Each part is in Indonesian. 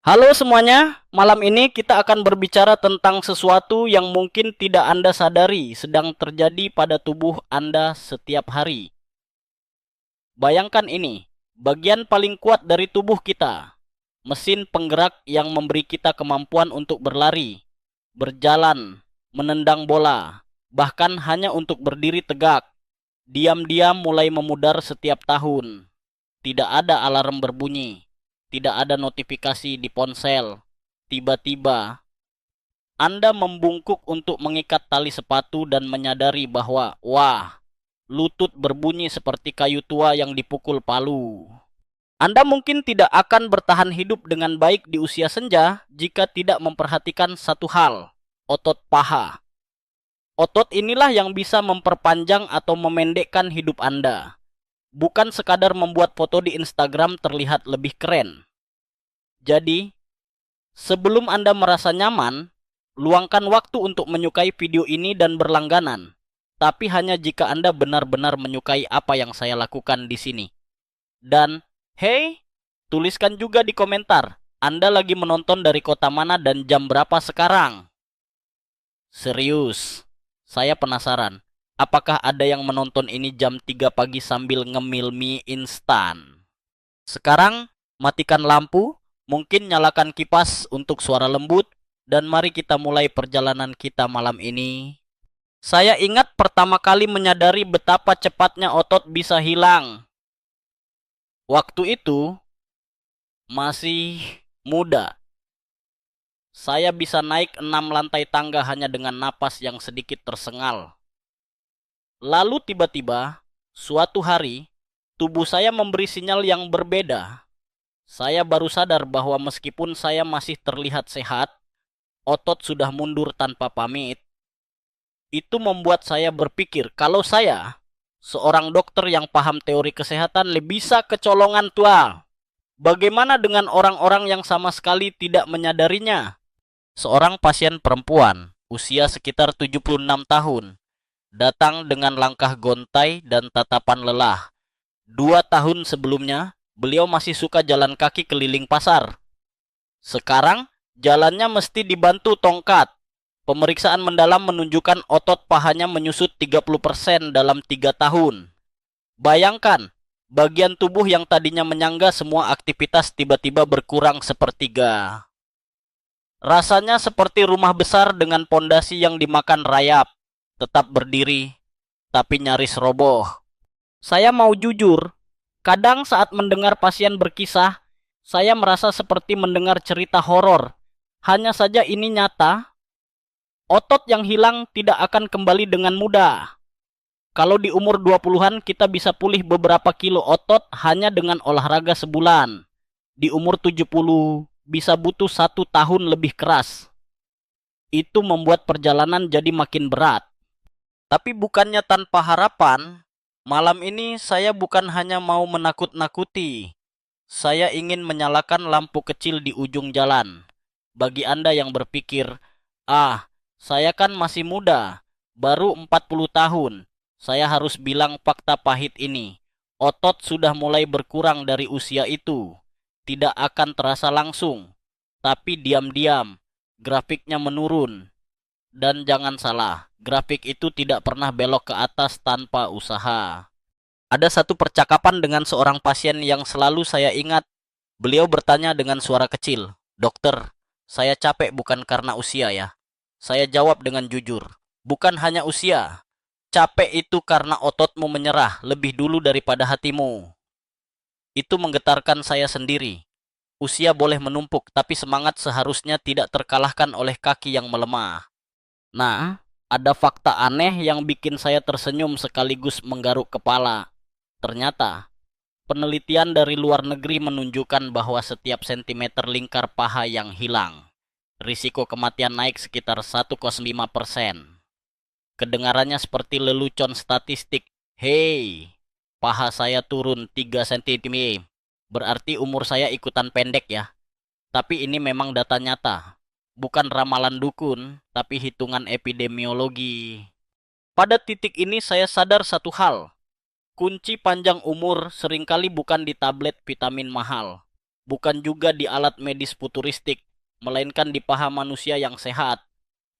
Halo semuanya, malam ini kita akan berbicara tentang sesuatu yang mungkin tidak Anda sadari sedang terjadi pada tubuh Anda setiap hari. Bayangkan ini, bagian paling kuat dari tubuh kita, mesin penggerak yang memberi kita kemampuan untuk berlari, berjalan, menendang bola, bahkan hanya untuk berdiri tegak, diam-diam mulai memudar setiap tahun. Tidak ada alarm berbunyi, tidak ada notifikasi di ponsel. Tiba-tiba, Anda membungkuk untuk mengikat tali sepatu dan menyadari bahwa, wah, lutut berbunyi seperti kayu tua yang dipukul palu. Anda mungkin tidak akan bertahan hidup dengan baik di usia senja jika tidak memperhatikan satu hal, otot paha. Otot inilah yang bisa memperpanjang atau memendekkan hidup Anda. Bukan sekadar membuat foto di Instagram terlihat lebih keren. Jadi, sebelum Anda merasa nyaman, luangkan waktu untuk menyukai video ini dan berlangganan. Tapi hanya jika Anda benar-benar menyukai apa yang saya lakukan di sini. Dan, hey, tuliskan juga di komentar, Anda lagi menonton dari kota mana dan jam berapa sekarang? Serius, saya penasaran. Apakah ada yang menonton ini jam 3 pagi sambil ngemil mie instan? Sekarang, matikan lampu, mungkin nyalakan kipas untuk suara lembut, dan mari kita mulai perjalanan kita malam ini. Saya ingat pertama kali menyadari betapa cepatnya otot bisa hilang. Waktu itu, masih muda. Saya bisa naik 6 lantai tangga hanya dengan napas yang sedikit tersengal. Lalu tiba-tiba, suatu hari, tubuh saya memberi sinyal yang berbeda. Saya baru sadar bahwa meskipun saya masih terlihat sehat, otot sudah mundur tanpa pamit. Itu membuat saya berpikir kalau saya, seorang dokter yang paham teori kesehatan, lebih bisa kecolongan tua. Bagaimana dengan orang-orang yang sama sekali tidak menyadarinya? Seorang pasien perempuan, usia sekitar 76 tahun, datang dengan langkah gontai dan tatapan lelah. 2 tahun sebelumnya, beliau masih suka jalan kaki keliling pasar. Sekarang, jalannya mesti dibantu tongkat. Pemeriksaan mendalam menunjukkan otot pahanya menyusut 30% dalam 3 tahun. Bayangkan, bagian tubuh yang tadinya menyangga semua aktivitas tiba-tiba berkurang sepertiga. Rasanya seperti rumah besar dengan pondasi yang dimakan rayap. Tetap berdiri, tapi nyaris roboh. Saya mau jujur, kadang saat mendengar pasien berkisah, saya merasa seperti mendengar cerita horor. Hanya saja ini nyata, otot yang hilang tidak akan kembali dengan mudah. Kalau di umur 20-an kita bisa pulih beberapa kilo otot hanya dengan olahraga sebulan. Di umur 70 bisa butuh 1 tahun lebih keras. Itu membuat perjalanan jadi makin berat. Tapi bukannya tanpa harapan, malam ini saya bukan hanya mau menakut-nakuti. Saya ingin menyalakan lampu kecil di ujung jalan. Bagi Anda yang berpikir, saya kan masih muda, baru 40 tahun. Saya harus bilang fakta pahit ini. Otot sudah mulai berkurang dari usia itu. Tidak akan terasa langsung, tapi diam-diam, grafiknya menurun. Dan jangan salah, grafik itu tidak pernah belok ke atas tanpa usaha. Ada satu percakapan dengan seorang pasien yang selalu saya ingat. Beliau bertanya dengan suara kecil, "Dokter, saya capek bukan karena usia ya." Saya jawab dengan jujur, "Bukan hanya usia. Capek itu karena ototmu menyerah lebih dulu daripada hatimu." Itu menggetarkan saya sendiri. Usia boleh menumpuk, tapi semangat seharusnya tidak terkalahkan oleh kaki yang melemah. Nah, ada fakta aneh yang bikin saya tersenyum sekaligus menggaruk kepala. Ternyata, penelitian dari luar negeri menunjukkan bahwa setiap sentimeter lingkar paha yang hilang, risiko kematian naik sekitar 1,5%. Kedengarannya seperti lelucon statistik. Hei, paha saya turun 3 cm. Berarti umur saya ikutan pendek ya. Tapi ini memang data nyata. Bukan ramalan dukun, tapi hitungan epidemiologi. Pada titik ini saya sadar satu hal. Kunci panjang umur seringkali bukan di tablet vitamin mahal. bukan juga di alat medis futuristik, melainkan di paha manusia yang sehat.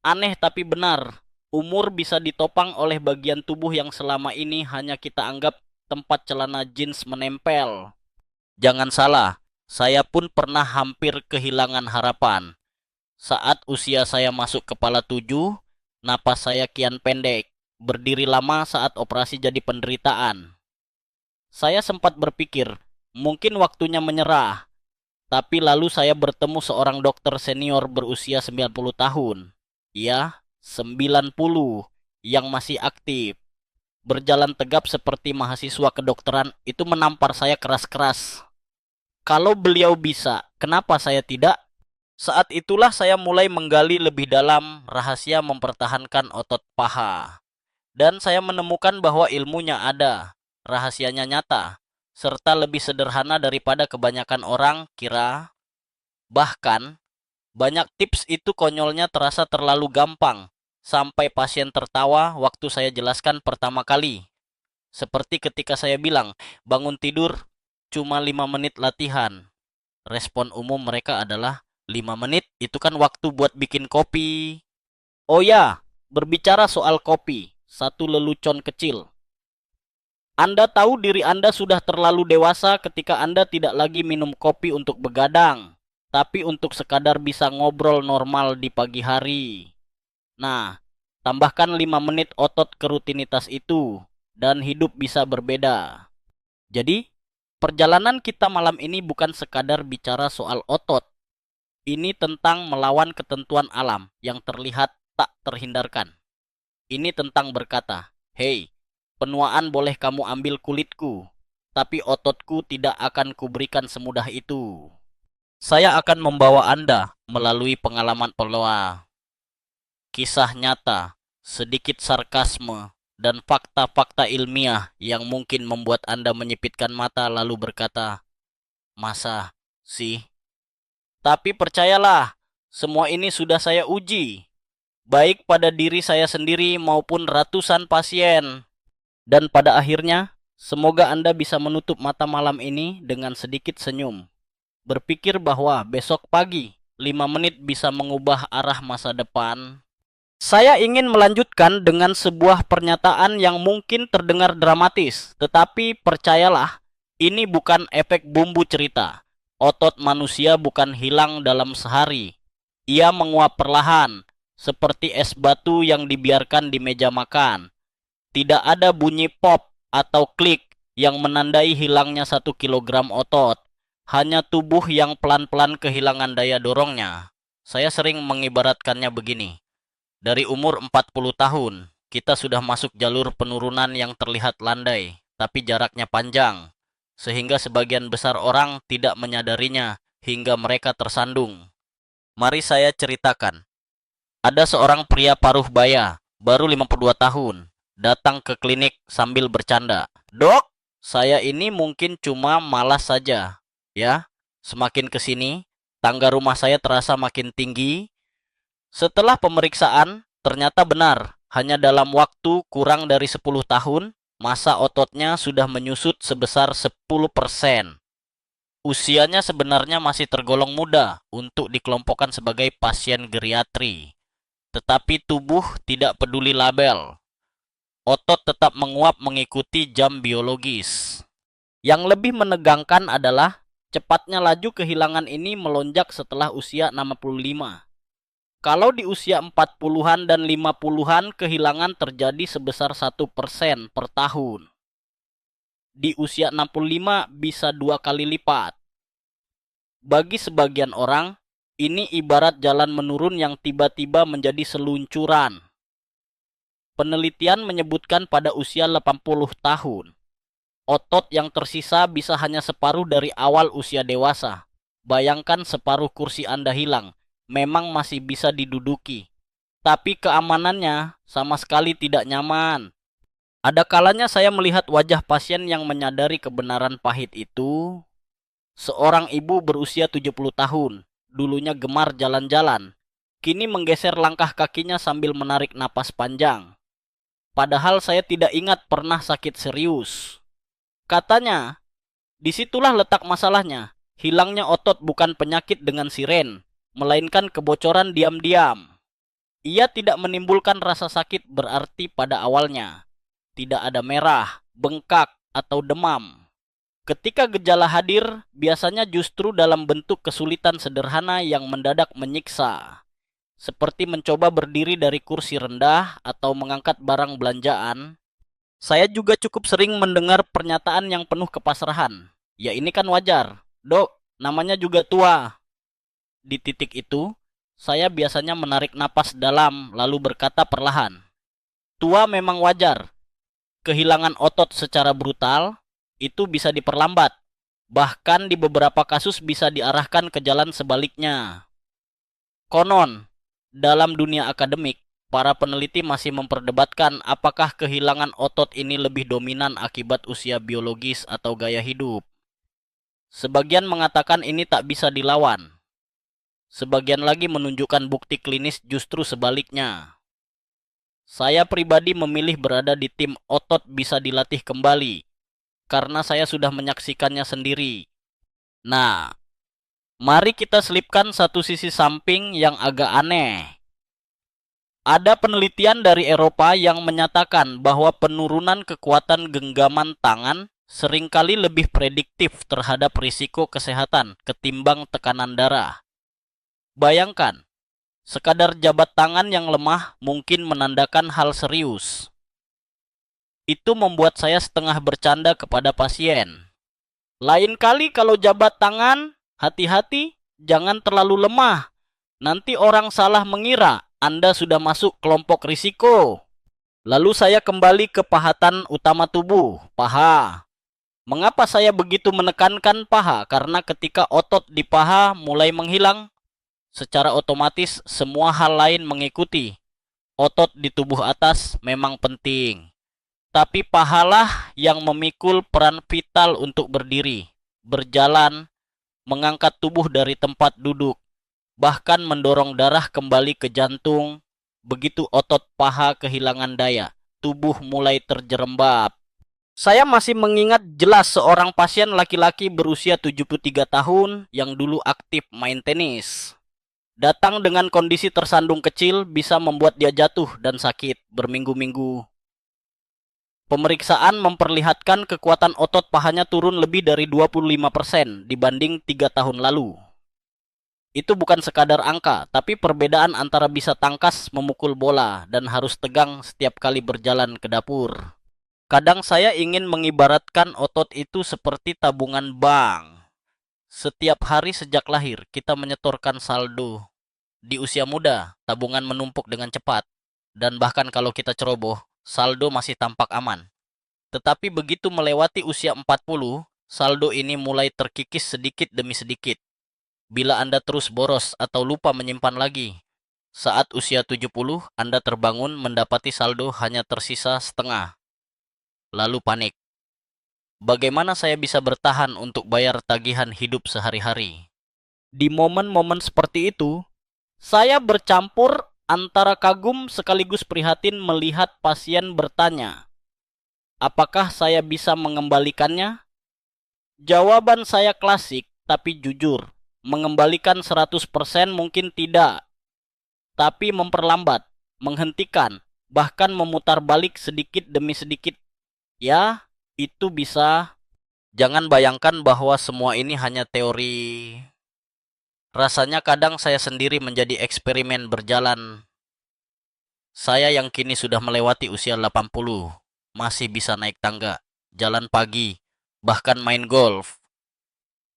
Aneh tapi benar, umur bisa ditopang oleh bagian tubuh yang selama ini hanya kita anggap tempat celana jeans menempel. Jangan salah, saya pun pernah hampir kehilangan harapan. Saat usia saya masuk kepala 7, napas saya kian pendek. Berdiri lama saat operasi jadi penderitaan. Saya sempat berpikir, mungkin waktunya menyerah. Tapi lalu saya bertemu seorang dokter senior berusia 90 tahun. Ya, 90 yang masih aktif. Berjalan tegap seperti mahasiswa kedokteran itu menampar saya keras-keras. Kalau beliau bisa, kenapa saya tidak? Saat itulah saya mulai menggali lebih dalam rahasia mempertahankan otot paha. Dan saya menemukan bahwa ilmunya ada, rahasianya nyata, serta lebih sederhana daripada kebanyakan orang kira. Bahkan, banyak tips itu konyolnya terasa terlalu gampang, sampai pasien tertawa waktu saya jelaskan pertama kali. Seperti ketika saya bilang, bangun tidur cuma 5 menit latihan. Respon umum mereka adalah, 5 menit itu kan waktu buat bikin kopi. Oh ya, berbicara soal kopi, satu lelucon kecil. Anda tahu diri Anda sudah terlalu dewasa ketika Anda tidak lagi minum kopi untuk begadang, tapi untuk sekadar bisa ngobrol normal di pagi hari. Nah, tambahkan 5 menit otot ke rutinitas itu, dan hidup bisa berbeda. Jadi, perjalanan kita malam ini bukan sekadar bicara soal otot. Ini tentang melawan ketentuan alam yang terlihat tak terhindarkan. Ini tentang berkata, "Hei, penuaan boleh kamu ambil kulitku, tapi ototku tidak akan kuberikan semudah itu." Saya akan membawa Anda melalui pengalaman peloa, kisah nyata, sedikit sarkasme, dan fakta-fakta ilmiah yang mungkin membuat Anda menyipitkan mata lalu berkata, "Masa sih?" Tapi percayalah, semua ini sudah saya uji, baik pada diri saya sendiri maupun ratusan pasien. Dan pada akhirnya, semoga Anda bisa menutup mata malam ini dengan sedikit senyum. Berpikir bahwa besok pagi, 5 menit bisa mengubah arah masa depan. Saya ingin melanjutkan dengan sebuah pernyataan yang mungkin terdengar dramatis, tetapi percayalah, ini bukan efek bumbu cerita. Otot manusia bukan hilang dalam sehari. Ia menguap perlahan, seperti es batu yang dibiarkan di meja makan. Tidak ada bunyi pop atau klik yang menandai hilangnya 1 kilogram otot. Hanya tubuh yang pelan-pelan kehilangan daya dorongnya. Saya sering mengibaratkannya begini. Dari umur 40 tahun, kita sudah masuk jalur penurunan yang terlihat landai, tapi jaraknya panjang. Sehingga sebagian besar orang tidak menyadarinya hingga mereka tersandung. Mari saya ceritakan. Ada seorang pria paruh baya, baru 52 tahun, datang ke klinik sambil bercanda. "Dok, saya ini mungkin cuma malas saja. Ya, semakin ke sini, tangga rumah saya terasa makin tinggi." Setelah pemeriksaan, ternyata benar, hanya dalam waktu kurang dari 10 tahun, massa ototnya sudah menyusut sebesar 10%. Usianya sebenarnya masih tergolong muda untuk dikelompokkan sebagai pasien geriatri. Tetapi tubuh tidak peduli label. Otot tetap menguap mengikuti jam biologis. Yang lebih menegangkan adalah cepatnya laju kehilangan ini melonjak setelah usia 65. Kalau di usia 40-an dan 50-an kehilangan terjadi sebesar 1% per tahun. Di usia 65 bisa 2 kali lipat. Bagi sebagian orang, ini ibarat jalan menurun yang tiba-tiba menjadi seluncuran. Penelitian menyebutkan pada usia 80 tahun, otot yang tersisa bisa hanya separuh dari awal usia dewasa. Bayangkan separuh kursi Anda hilang, memang masih bisa diduduki. Tapi keamanannya sama sekali tidak nyaman. Ada kalanya saya melihat wajah pasien yang menyadari kebenaran pahit itu. Seorang ibu berusia 70 tahun, dulunya gemar jalan-jalan, kini menggeser langkah kakinya sambil menarik napas panjang. Padahal saya tidak ingat pernah sakit serius. Katanya, disitulah letak masalahnya. Hilangnya otot bukan penyakit dengan siren, melainkan kebocoran diam-diam. Ia tidak menimbulkan rasa sakit berarti pada awalnya. Tidak ada merah, bengkak, atau demam. Ketika gejala hadir, biasanya justru dalam bentuk kesulitan sederhana yang mendadak menyiksa. Seperti mencoba berdiri dari kursi rendah atau mengangkat barang belanjaan. Saya juga cukup sering mendengar pernyataan yang penuh kepasrahan. Ya ini kan wajar, dok, namanya juga tua. Di titik itu, saya biasanya menarik napas dalam lalu berkata perlahan, tua memang wajar. Kehilangan otot secara brutal itu bisa diperlambat. Bahkan di beberapa kasus bisa diarahkan ke jalan sebaliknya. Konon, dalam dunia akademik, para peneliti masih memperdebatkan apakah kehilangan otot ini lebih dominan akibat usia biologis atau gaya hidup. Sebagian mengatakan ini tak bisa dilawan. Sebagian lagi menunjukkan bukti klinis justru sebaliknya. Saya pribadi memilih berada di tim otot bisa dilatih kembali, karena saya sudah menyaksikannya sendiri. Nah, mari kita selipkan satu sisi samping yang agak aneh. Ada penelitian dari Eropa yang menyatakan bahwa penurunan kekuatan genggaman tangan seringkali lebih prediktif terhadap risiko kesehatan ketimbang tekanan darah. Bayangkan, sekadar jabat tangan yang lemah mungkin menandakan hal serius. Itu membuat saya setengah bercanda kepada pasien. Lain kali kalau jabat tangan, hati-hati, jangan terlalu lemah. Nanti orang salah mengira Anda sudah masuk kelompok risiko. Lalu saya kembali ke pahatan utama tubuh, paha. Mengapa saya begitu menekankan paha? Karena ketika otot di paha mulai menghilang, secara otomatis semua hal lain mengikuti. Otot di tubuh atas memang penting. Tapi pahalah yang memikul peran vital untuk berdiri, berjalan, mengangkat tubuh dari tempat duduk, bahkan mendorong darah kembali ke jantung. Begitu otot paha kehilangan daya, tubuh mulai terjerembab. Saya masih mengingat jelas seorang pasien laki-laki berusia 73 tahun yang dulu aktif main tenis. Datang dengan kondisi tersandung kecil bisa membuat dia jatuh dan sakit berminggu-minggu. Pemeriksaan memperlihatkan kekuatan otot pahanya turun lebih dari 25% dibanding 3 tahun lalu. Itu bukan sekadar angka, tapi perbedaan antara bisa tangkas memukul bola dan harus tegang setiap kali berjalan ke dapur. Kadang saya ingin mengibaratkan otot itu seperti tabungan bank. Setiap hari sejak lahir kita menyetorkan saldo. Di usia muda, tabungan menumpuk dengan cepat. Dan bahkan kalau kita ceroboh, saldo masih tampak aman. Tetapi begitu melewati usia 40, saldo ini mulai terkikis sedikit demi sedikit. Bila Anda terus boros atau lupa menyimpan lagi, saat usia 70, Anda terbangun mendapati saldo hanya tersisa setengah. Lalu panik. Bagaimana saya bisa bertahan untuk bayar tagihan hidup sehari-hari? Di momen-momen seperti itu, saya bercampur antara kagum sekaligus prihatin melihat pasien bertanya, apakah saya bisa mengembalikannya? Jawaban saya klasik tapi jujur. Mengembalikan 100% mungkin tidak. Tapi memperlambat, menghentikan, bahkan memutar balik sedikit demi sedikit. Ya, itu bisa. Jangan bayangkan bahwa semua ini hanya teori. Rasanya kadang saya sendiri menjadi eksperimen berjalan. Saya yang kini sudah melewati usia 80, masih bisa naik tangga, jalan pagi, bahkan main golf.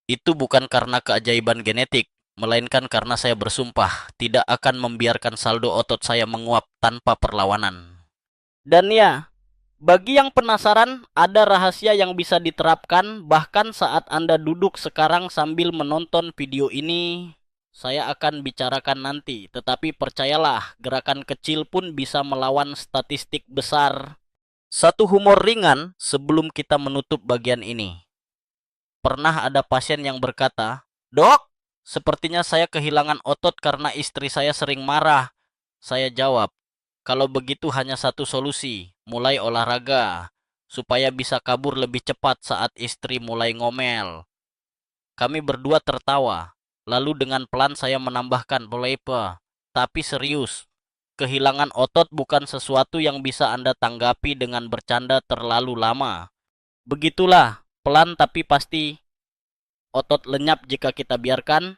Itu bukan karena keajaiban genetik, melainkan karena saya bersumpah tidak akan membiarkan saldo otot saya menguap tanpa perlawanan. Dan ya, bagi yang penasaran, ada rahasia yang bisa diterapkan bahkan saat Anda duduk sekarang sambil menonton video ini. Saya akan bicarakan nanti, tetapi percayalah, gerakan kecil pun bisa melawan statistik besar. Satu humor ringan sebelum kita menutup bagian ini. Pernah ada pasien yang berkata, "Dok, sepertinya saya kehilangan otot karena istri saya sering marah." Saya jawab, "Kalau begitu hanya satu solusi, mulai olahraga, supaya bisa kabur lebih cepat saat istri mulai ngomel." Kami berdua tertawa. Lalu dengan pelan saya menambahkan, boleh Pak. Tapi serius, kehilangan otot bukan sesuatu yang bisa Anda tanggapi dengan bercanda terlalu lama. Begitulah, pelan tapi pasti otot lenyap jika kita biarkan.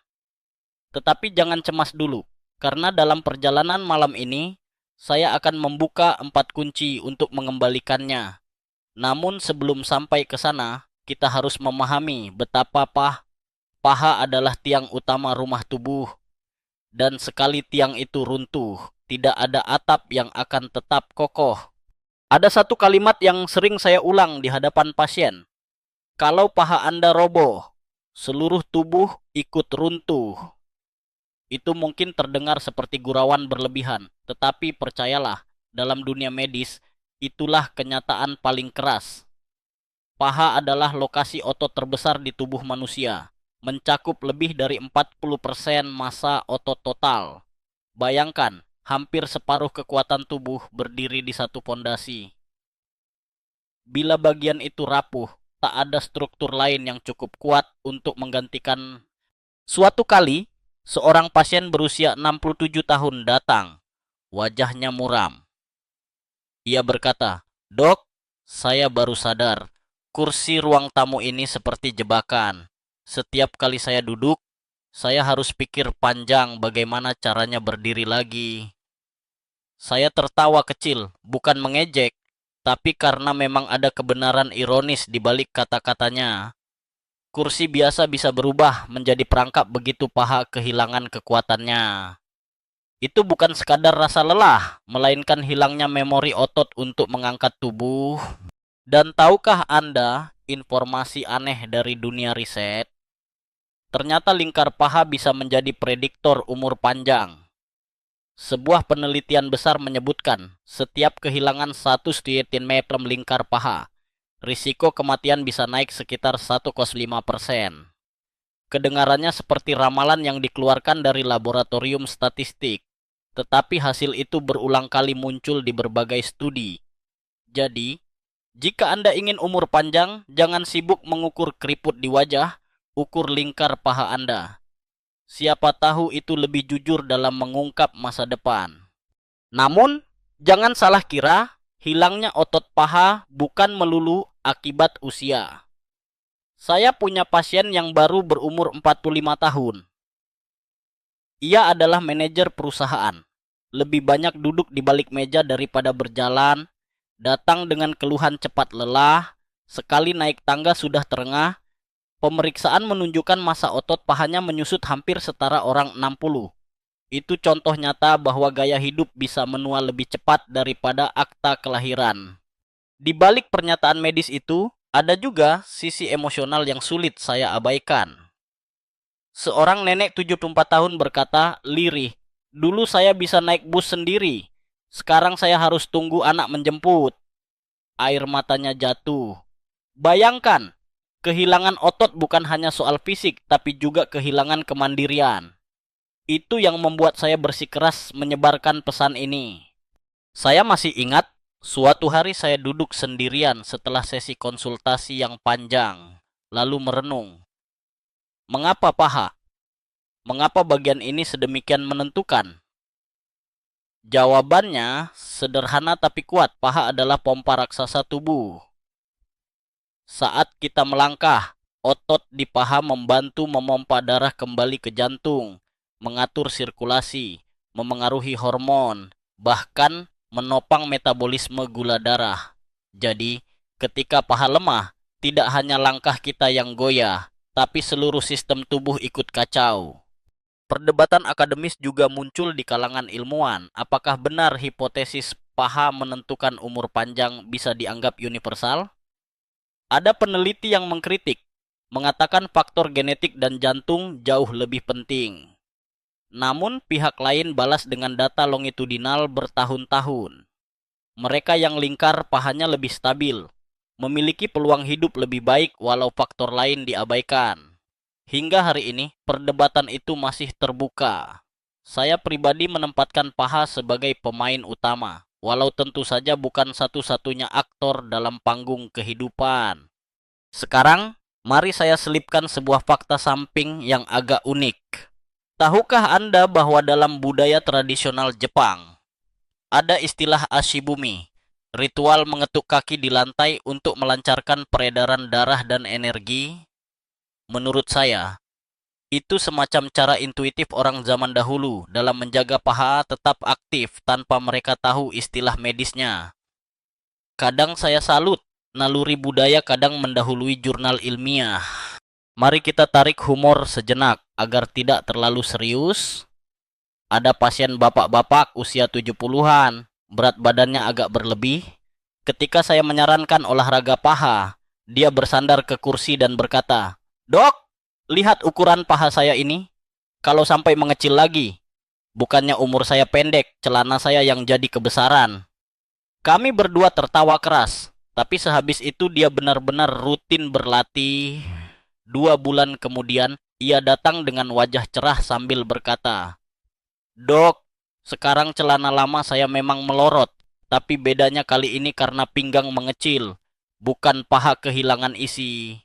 Tetapi jangan cemas dulu, karena dalam perjalanan malam ini, saya akan membuka 4 kunci untuk mengembalikannya. Namun sebelum sampai ke sana, kita harus memahami betapa paha adalah tiang utama rumah tubuh. Dan sekali tiang itu runtuh, tidak ada atap yang akan tetap kokoh. Ada satu kalimat yang sering saya ulang di hadapan pasien. Kalau paha Anda roboh, seluruh tubuh ikut runtuh. Itu mungkin terdengar seperti gurauan berlebihan, tetapi percayalah, dalam dunia medis, itulah kenyataan paling keras. Paha adalah lokasi otot terbesar di tubuh manusia, mencakup lebih dari 40% massa otot total. Bayangkan, hampir separuh kekuatan tubuh berdiri di satu pondasi. Bila bagian itu rapuh, tak ada struktur lain yang cukup kuat untuk menggantikan. Suatu kali, seorang pasien berusia 67 tahun datang. Wajahnya muram. Ia berkata, "Dok, saya baru sadar. Kursi ruang tamu ini seperti jebakan. Setiap kali saya duduk, saya harus pikir panjang bagaimana caranya berdiri lagi." Saya tertawa kecil, bukan mengejek, tapi karena memang ada kebenaran ironis di balik kata-katanya. Kursi biasa bisa berubah menjadi perangkap begitu paha kehilangan kekuatannya. Itu bukan sekadar rasa lelah, melainkan hilangnya memori otot untuk mengangkat tubuh. Dan tahukah Anda informasi aneh dari dunia riset? Ternyata lingkar paha bisa menjadi prediktor umur panjang. Sebuah penelitian besar menyebutkan, setiap kehilangan 1 cm lingkar paha, risiko kematian bisa naik sekitar 1,5%. Kedengarannya seperti ramalan yang dikeluarkan dari laboratorium statistik, tetapi hasil itu berulang kali muncul di berbagai studi. Jadi, jika Anda ingin umur panjang, jangan sibuk mengukur keriput di wajah, ukur lingkar paha Anda. Siapa tahu itu lebih jujur dalam mengungkap masa depan. Namun, jangan salah kira, hilangnya otot paha bukan melulu akibat usia. Saya punya pasien yang baru berumur 45 tahun. Ia adalah manajer perusahaan. Lebih banyak duduk di balik meja daripada berjalan, datang dengan keluhan cepat lelah, sekali naik tangga sudah terengah. Pemeriksaan menunjukkan massa otot pahanya menyusut hampir setara orang 60. Itu contoh nyata bahwa gaya hidup bisa menua lebih cepat daripada akta kelahiran. Di balik pernyataan medis itu, ada juga sisi emosional yang sulit saya abaikan. Seorang nenek 74 tahun berkata, lirih, "Dulu saya bisa naik bus sendiri. Sekarang saya harus tunggu anak menjemput." Air matanya jatuh. Bayangkan, kehilangan otot bukan hanya soal fisik, tapi juga kehilangan kemandirian. Itu yang membuat saya bersikeras menyebarkan pesan ini. Saya masih ingat, suatu hari saya duduk sendirian setelah sesi konsultasi yang panjang, lalu merenung. Mengapa paha? Mengapa bagian ini sedemikian menentukan? Jawabannya sederhana tapi kuat. Paha adalah pompa raksasa tubuh. Saat kita melangkah, otot di paha membantu memompa darah kembali ke jantung, mengatur sirkulasi, memengaruhi hormon, bahkan menopang metabolisme gula darah. Jadi, ketika paha lemah, tidak hanya langkah kita yang goyah, tapi seluruh sistem tubuh ikut kacau. Perdebatan akademis juga muncul di kalangan ilmuwan. Apakah benar hipotesis paha menentukan umur panjang bisa dianggap universal? Ada peneliti yang mengkritik, mengatakan faktor genetik dan jantung jauh lebih penting. Namun pihak lain balas dengan data longitudinal bertahun-tahun. Mereka yang lingkar pahanya lebih stabil, memiliki peluang hidup lebih baik walau faktor lain diabaikan. Hingga hari ini, perdebatan itu masih terbuka. Saya pribadi menempatkan paha sebagai pemain utama, walau tentu saja bukan satu-satunya aktor dalam panggung kehidupan. Sekarang, Mari saya selipkan sebuah fakta samping yang agak unik. Tahukah Anda bahwa dalam budaya tradisional Jepang, ada istilah ashibumi, ritual mengetuk kaki di lantai untuk melancarkan peredaran darah dan energi? Menurut saya, itu semacam cara intuitif orang zaman dahulu dalam menjaga paha tetap aktif tanpa mereka tahu istilah medisnya. Kadang saya salut, naluri budaya kadang mendahului jurnal ilmiah. Mari kita tarik humor sejenak agar tidak terlalu serius. Ada pasien bapak-bapak usia 70-an, berat badannya agak berlebih. Ketika saya menyarankan olahraga paha, dia bersandar ke kursi dan berkata, "Dok, lihat ukuran paha saya ini. Kalau sampai mengecil lagi, bukannya umur saya pendek, celana saya yang jadi kebesaran." Kami berdua tertawa keras, tapi sehabis itu dia benar-benar rutin berlatih. 2 bulan kemudian, ia datang dengan wajah cerah sambil berkata, "Dok, sekarang celana lama saya memang melorot, tapi bedanya kali ini karena pinggang mengecil, bukan paha kehilangan isi."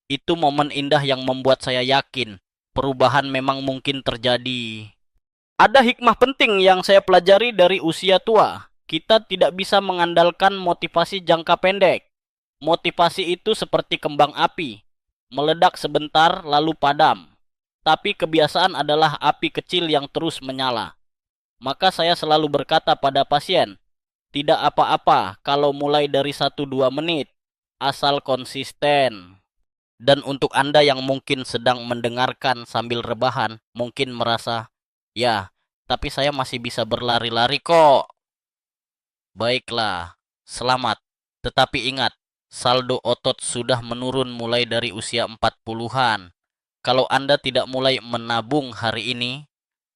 Itu momen indah yang membuat saya yakin perubahan memang mungkin terjadi. Ada hikmah penting yang saya pelajari dari usia tua. Kita tidak bisa mengandalkan motivasi jangka pendek. Motivasi itu seperti kembang api, meledak sebentar lalu padam. Tapi kebiasaan adalah api kecil yang terus menyala. Maka saya selalu berkata pada pasien, tidak apa-apa kalau mulai dari 1-2 menit, asal konsisten. Dan untuk Anda yang mungkin sedang mendengarkan sambil rebahan, mungkin merasa, ya, tapi saya masih bisa berlari-lari kok. Baiklah, selamat. Tetapi ingat, saldo otot sudah menurun mulai dari usia 40-an. Kalau Anda tidak mulai menabung hari ini,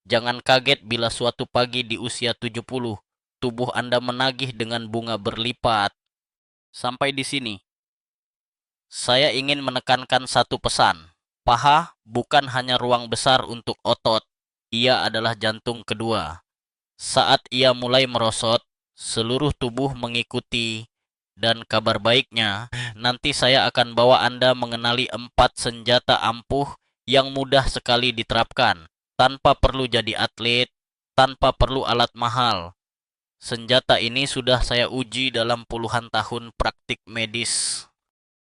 jangan kaget bila suatu pagi di usia 70, tubuh Anda menagih dengan bunga berlipat. Sampai di sini, saya ingin menekankan satu pesan. Paha bukan hanya ruang besar untuk otot, ia adalah jantung kedua. Saat ia mulai merosot, seluruh tubuh mengikuti. Dan kabar baiknya, nanti saya akan bawa Anda mengenali 4 senjata ampuh yang mudah sekali diterapkan, tanpa perlu jadi atlet, tanpa perlu alat mahal. Senjata ini sudah saya uji dalam puluhan tahun praktik medis.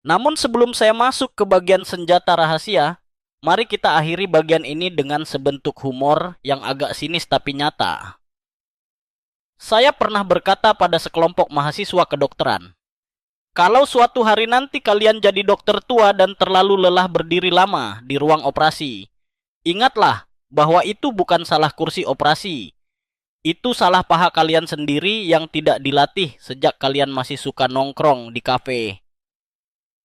Namun sebelum saya masuk ke bagian senjata rahasia, mari kita akhiri bagian ini dengan sebentuk humor yang agak sinis tapi nyata. Saya pernah berkata pada sekelompok mahasiswa kedokteran, kalau suatu hari nanti kalian jadi dokter tua dan terlalu lelah berdiri lama di ruang operasi, ingatlah bahwa itu bukan salah kursi operasi. Itu salah paha kalian sendiri yang tidak dilatih sejak kalian masih suka nongkrong di kafe.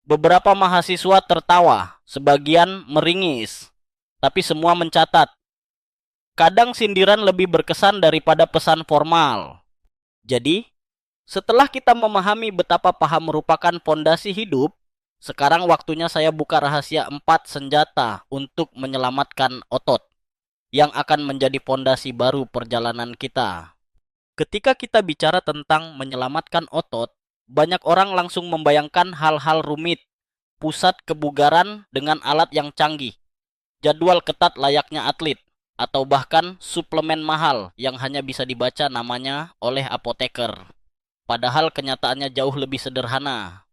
Beberapa mahasiswa tertawa, sebagian meringis, tapi semua mencatat. Kadang sindiran lebih berkesan daripada pesan formal. Jadi, setelah kita memahami betapa paha merupakan fondasi hidup, sekarang waktunya saya buka rahasia 4 senjata untuk menyelamatkan otot yang akan menjadi fondasi baru perjalanan kita. Ketika kita bicara tentang menyelamatkan otot, banyak orang langsung membayangkan hal-hal rumit, pusat kebugaran dengan alat yang canggih, jadwal ketat layaknya atlet, atau bahkan suplemen mahal yang hanya bisa dibaca namanya oleh apoteker. Padahal kenyataannya jauh lebih sederhana.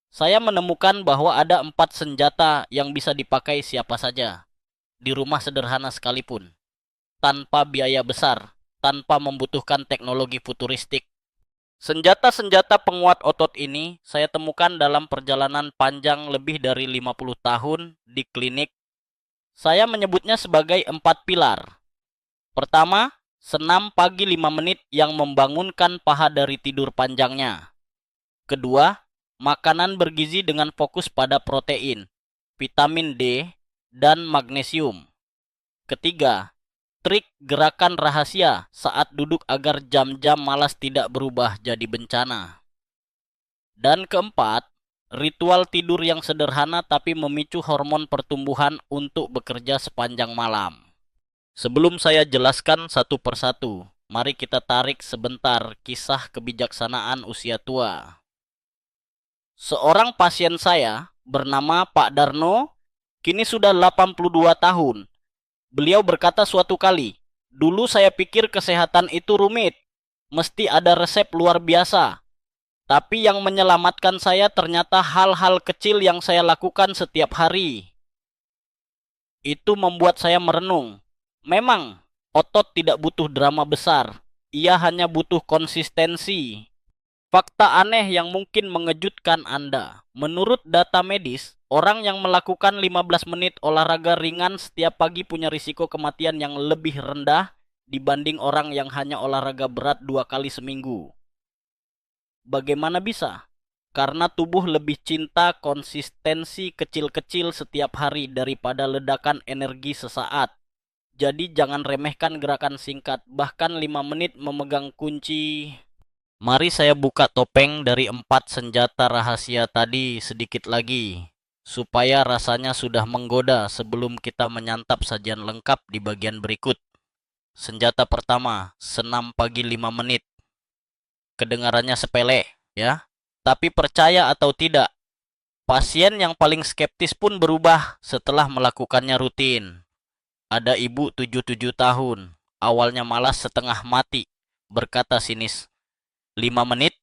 Saya menemukan bahwa ada 4 senjata yang bisa dipakai siapa saja, di rumah sederhana sekalipun, tanpa biaya besar, tanpa membutuhkan teknologi futuristik. Senjata-senjata penguat otot ini saya temukan dalam perjalanan panjang lebih dari 50 tahun di klinik. Saya menyebutnya sebagai 4 pilar. Pertama, senam pagi 5 menit yang membangunkan paha dari tidur panjangnya. Kedua, makanan bergizi dengan fokus pada protein, vitamin D, dan magnesium. Ketiga, trik gerakan rahasia saat duduk agar jam-jam malas tidak berubah jadi bencana. Dan keempat, ritual tidur yang sederhana tapi memicu hormon pertumbuhan untuk bekerja sepanjang malam. Sebelum saya jelaskan satu persatu, mari kita tarik sebentar kisah kebijaksanaan usia tua. Seorang pasien saya bernama Pak Darno, kini sudah 82 tahun. Beliau berkata suatu kali, "Dulu saya pikir kesehatan itu rumit, mesti ada resep luar biasa. Tapi yang menyelamatkan saya ternyata hal-hal kecil yang saya lakukan setiap hari." Itu membuat saya merenung. Memang, otot tidak butuh drama besar. Ia hanya butuh konsistensi. Fakta aneh yang mungkin mengejutkan Anda. Menurut data medis, orang yang melakukan 15 menit olahraga ringan setiap pagi punya risiko kematian yang lebih rendah dibanding orang yang hanya olahraga berat 2 kali seminggu. Bagaimana bisa? Karena tubuh lebih cinta konsistensi kecil-kecil setiap hari daripada ledakan energi sesaat. Jadi jangan remehkan gerakan singkat, bahkan 5 menit memegang kunci. Mari saya buka topeng dari 4 senjata rahasia tadi sedikit lagi, supaya rasanya sudah menggoda sebelum kita menyantap sajian lengkap di bagian berikut. Senjata pertama, senam pagi 5 menit. Kedengarannya sepele, ya? Tapi percaya atau tidak, pasien yang paling skeptis pun berubah setelah melakukannya rutin. Ada ibu 77 tahun, awalnya malas setengah mati, berkata sinis, 5 menit?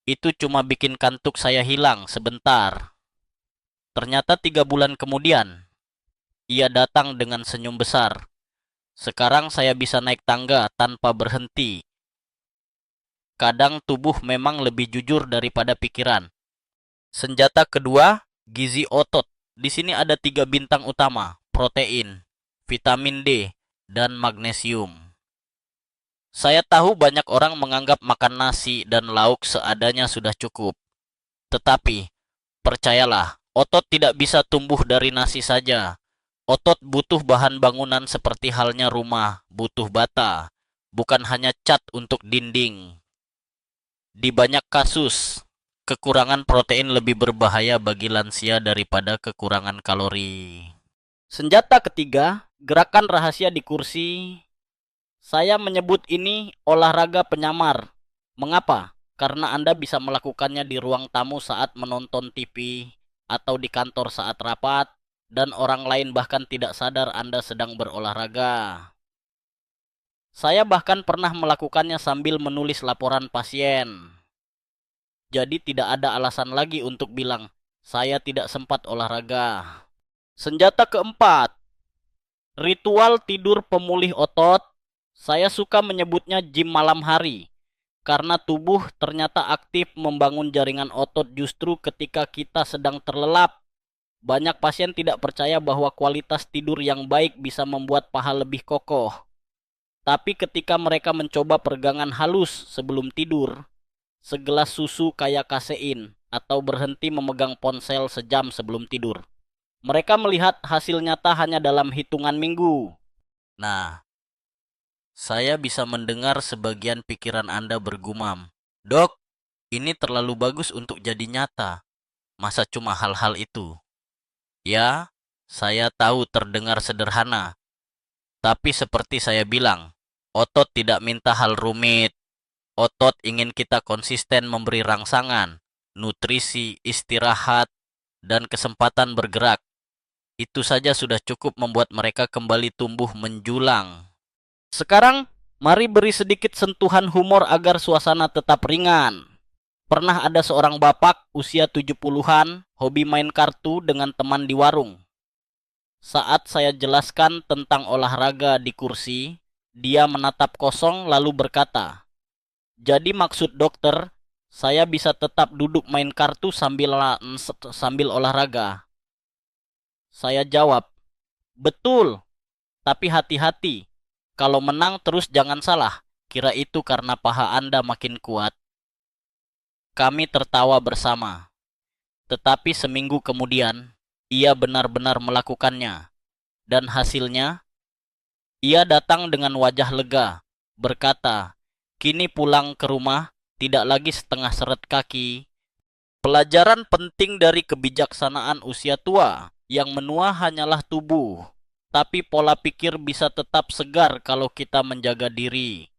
Itu cuma bikin kantuk saya hilang sebentar. Ternyata 3 bulan kemudian, ia datang dengan senyum besar. Sekarang saya bisa naik tangga tanpa berhenti. Kadang tubuh memang lebih jujur daripada pikiran. Senjata kedua, gizi otot. Di sini ada 3 bintang utama, protein, vitamin D, dan magnesium. Saya tahu banyak orang menganggap makan nasi dan lauk seadanya sudah cukup. Tetapi, percayalah, otot tidak bisa tumbuh dari nasi saja. Otot butuh bahan bangunan seperti halnya rumah, butuh bata, bukan hanya cat untuk dinding. Di banyak kasus, kekurangan protein lebih berbahaya bagi lansia daripada kekurangan kalori. Senjata ketiga, gerakan rahasia di kursi. Saya menyebut ini olahraga penyamar. Mengapa? Karena Anda bisa melakukannya di ruang tamu saat menonton TV atau di kantor saat rapat, dan orang lain bahkan tidak sadar Anda sedang berolahraga. Saya bahkan pernah melakukannya sambil menulis laporan pasien. Jadi tidak ada alasan lagi untuk bilang, saya tidak sempat olahraga. Senjata keempat, ritual tidur pemulih otot. Saya suka menyebutnya gym malam hari. Karena tubuh ternyata aktif membangun jaringan otot justru ketika kita sedang terlelap. Banyak pasien tidak percaya bahwa kualitas tidur yang baik bisa membuat paha lebih kokoh. Tapi ketika mereka mencoba peregangan halus sebelum tidur, segelas susu kaya kasein, atau berhenti memegang ponsel sejam sebelum tidur, mereka melihat hasil nyata hanya dalam hitungan minggu. Nah, saya bisa mendengar sebagian pikiran Anda bergumam, "Dok, ini terlalu bagus untuk jadi nyata. Masa cuma hal-hal itu?" Ya, saya tahu terdengar sederhana. Tapi seperti saya bilang, otot tidak minta hal rumit. Otot ingin kita konsisten memberi rangsangan, nutrisi, istirahat, dan kesempatan bergerak. Itu saja sudah cukup membuat mereka kembali tumbuh menjulang. Sekarang, mari beri sedikit sentuhan humor agar suasana tetap ringan. Pernah ada seorang bapak usia 70-an, hobi main kartu dengan teman di warung. Saat saya jelaskan tentang olahraga di kursi, dia menatap kosong lalu berkata, "Jadi maksud dokter, saya bisa tetap duduk main kartu sambil olahraga?" Saya jawab, "Betul, tapi hati-hati. Kalau menang terus jangan salah. Kira itu karena paha Anda makin kuat." Kami tertawa bersama. Tetapi seminggu kemudian, ia benar-benar melakukannya. Dan hasilnya, ia datang dengan wajah lega, berkata, "Kini pulang ke rumah, tidak lagi setengah seret kaki." Pelajaran penting dari kebijaksanaan usia tua, yang menua hanyalah tubuh. Tapi pola pikir bisa tetap segar kalau kita menjaga diri.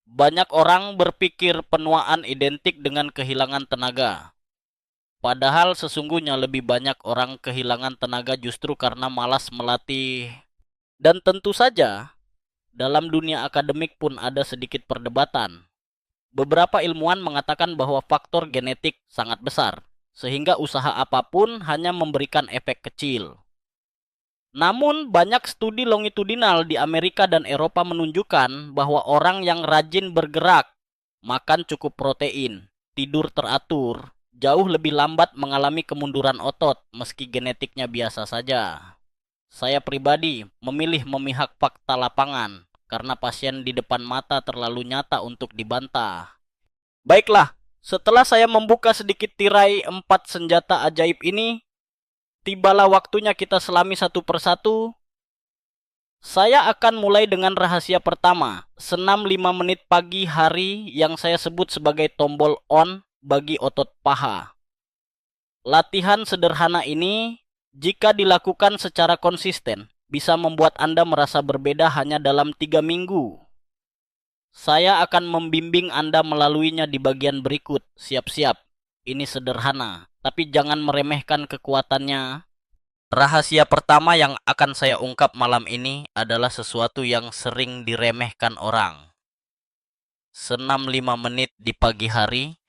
Banyak orang berpikir penuaan identik dengan kehilangan tenaga. Padahal sesungguhnya lebih banyak orang kehilangan tenaga justru karena malas melatih. Dan tentu saja, dalam dunia akademik pun ada sedikit perdebatan. Beberapa ilmuwan mengatakan bahwa faktor genetik sangat besar, sehingga usaha apapun hanya memberikan efek kecil. Namun, banyak studi longitudinal di Amerika dan Eropa menunjukkan bahwa orang yang rajin bergerak, makan cukup protein, tidur teratur, jauh lebih lambat mengalami kemunduran otot meski genetiknya biasa saja. Saya pribadi memilih memihak fakta lapangan karena pasien di depan mata terlalu nyata untuk dibantah. Baiklah, setelah saya membuka sedikit tirai 4 senjata ajaib ini, tibalah waktunya kita selami satu persatu. Saya akan mulai dengan rahasia pertama, senam 5 menit pagi hari yang saya sebut sebagai tombol on bagi otot paha. Latihan sederhana ini, jika dilakukan secara konsisten, bisa membuat Anda merasa berbeda hanya dalam 3 minggu. Saya akan membimbing Anda melaluinya di bagian berikut. Siap-siap. Ini sederhana, tapi jangan meremehkan kekuatannya. Rahasia pertama yang akan saya ungkap malam ini adalah sesuatu yang sering diremehkan orang. Senam 5 menit di pagi hari,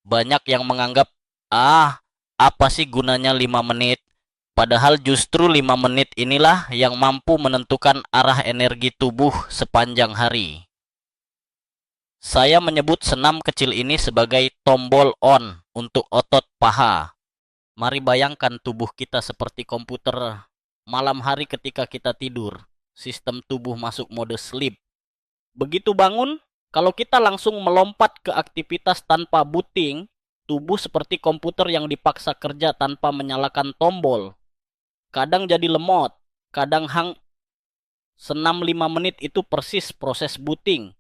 banyak yang menganggap, apa sih gunanya 5 menit? Padahal justru 5 menit inilah yang mampu menentukan arah energi tubuh sepanjang hari. Saya menyebut senam kecil ini sebagai tombol on untuk otot paha. Mari bayangkan tubuh kita seperti komputer. Malam hari ketika kita tidur, sistem tubuh masuk mode sleep. Begitu bangun, kalau kita langsung melompat ke aktivitas tanpa booting, tubuh seperti komputer yang dipaksa kerja tanpa menyalakan tombol. Kadang jadi lemot, kadang hang. Senam 5 menit itu persis proses booting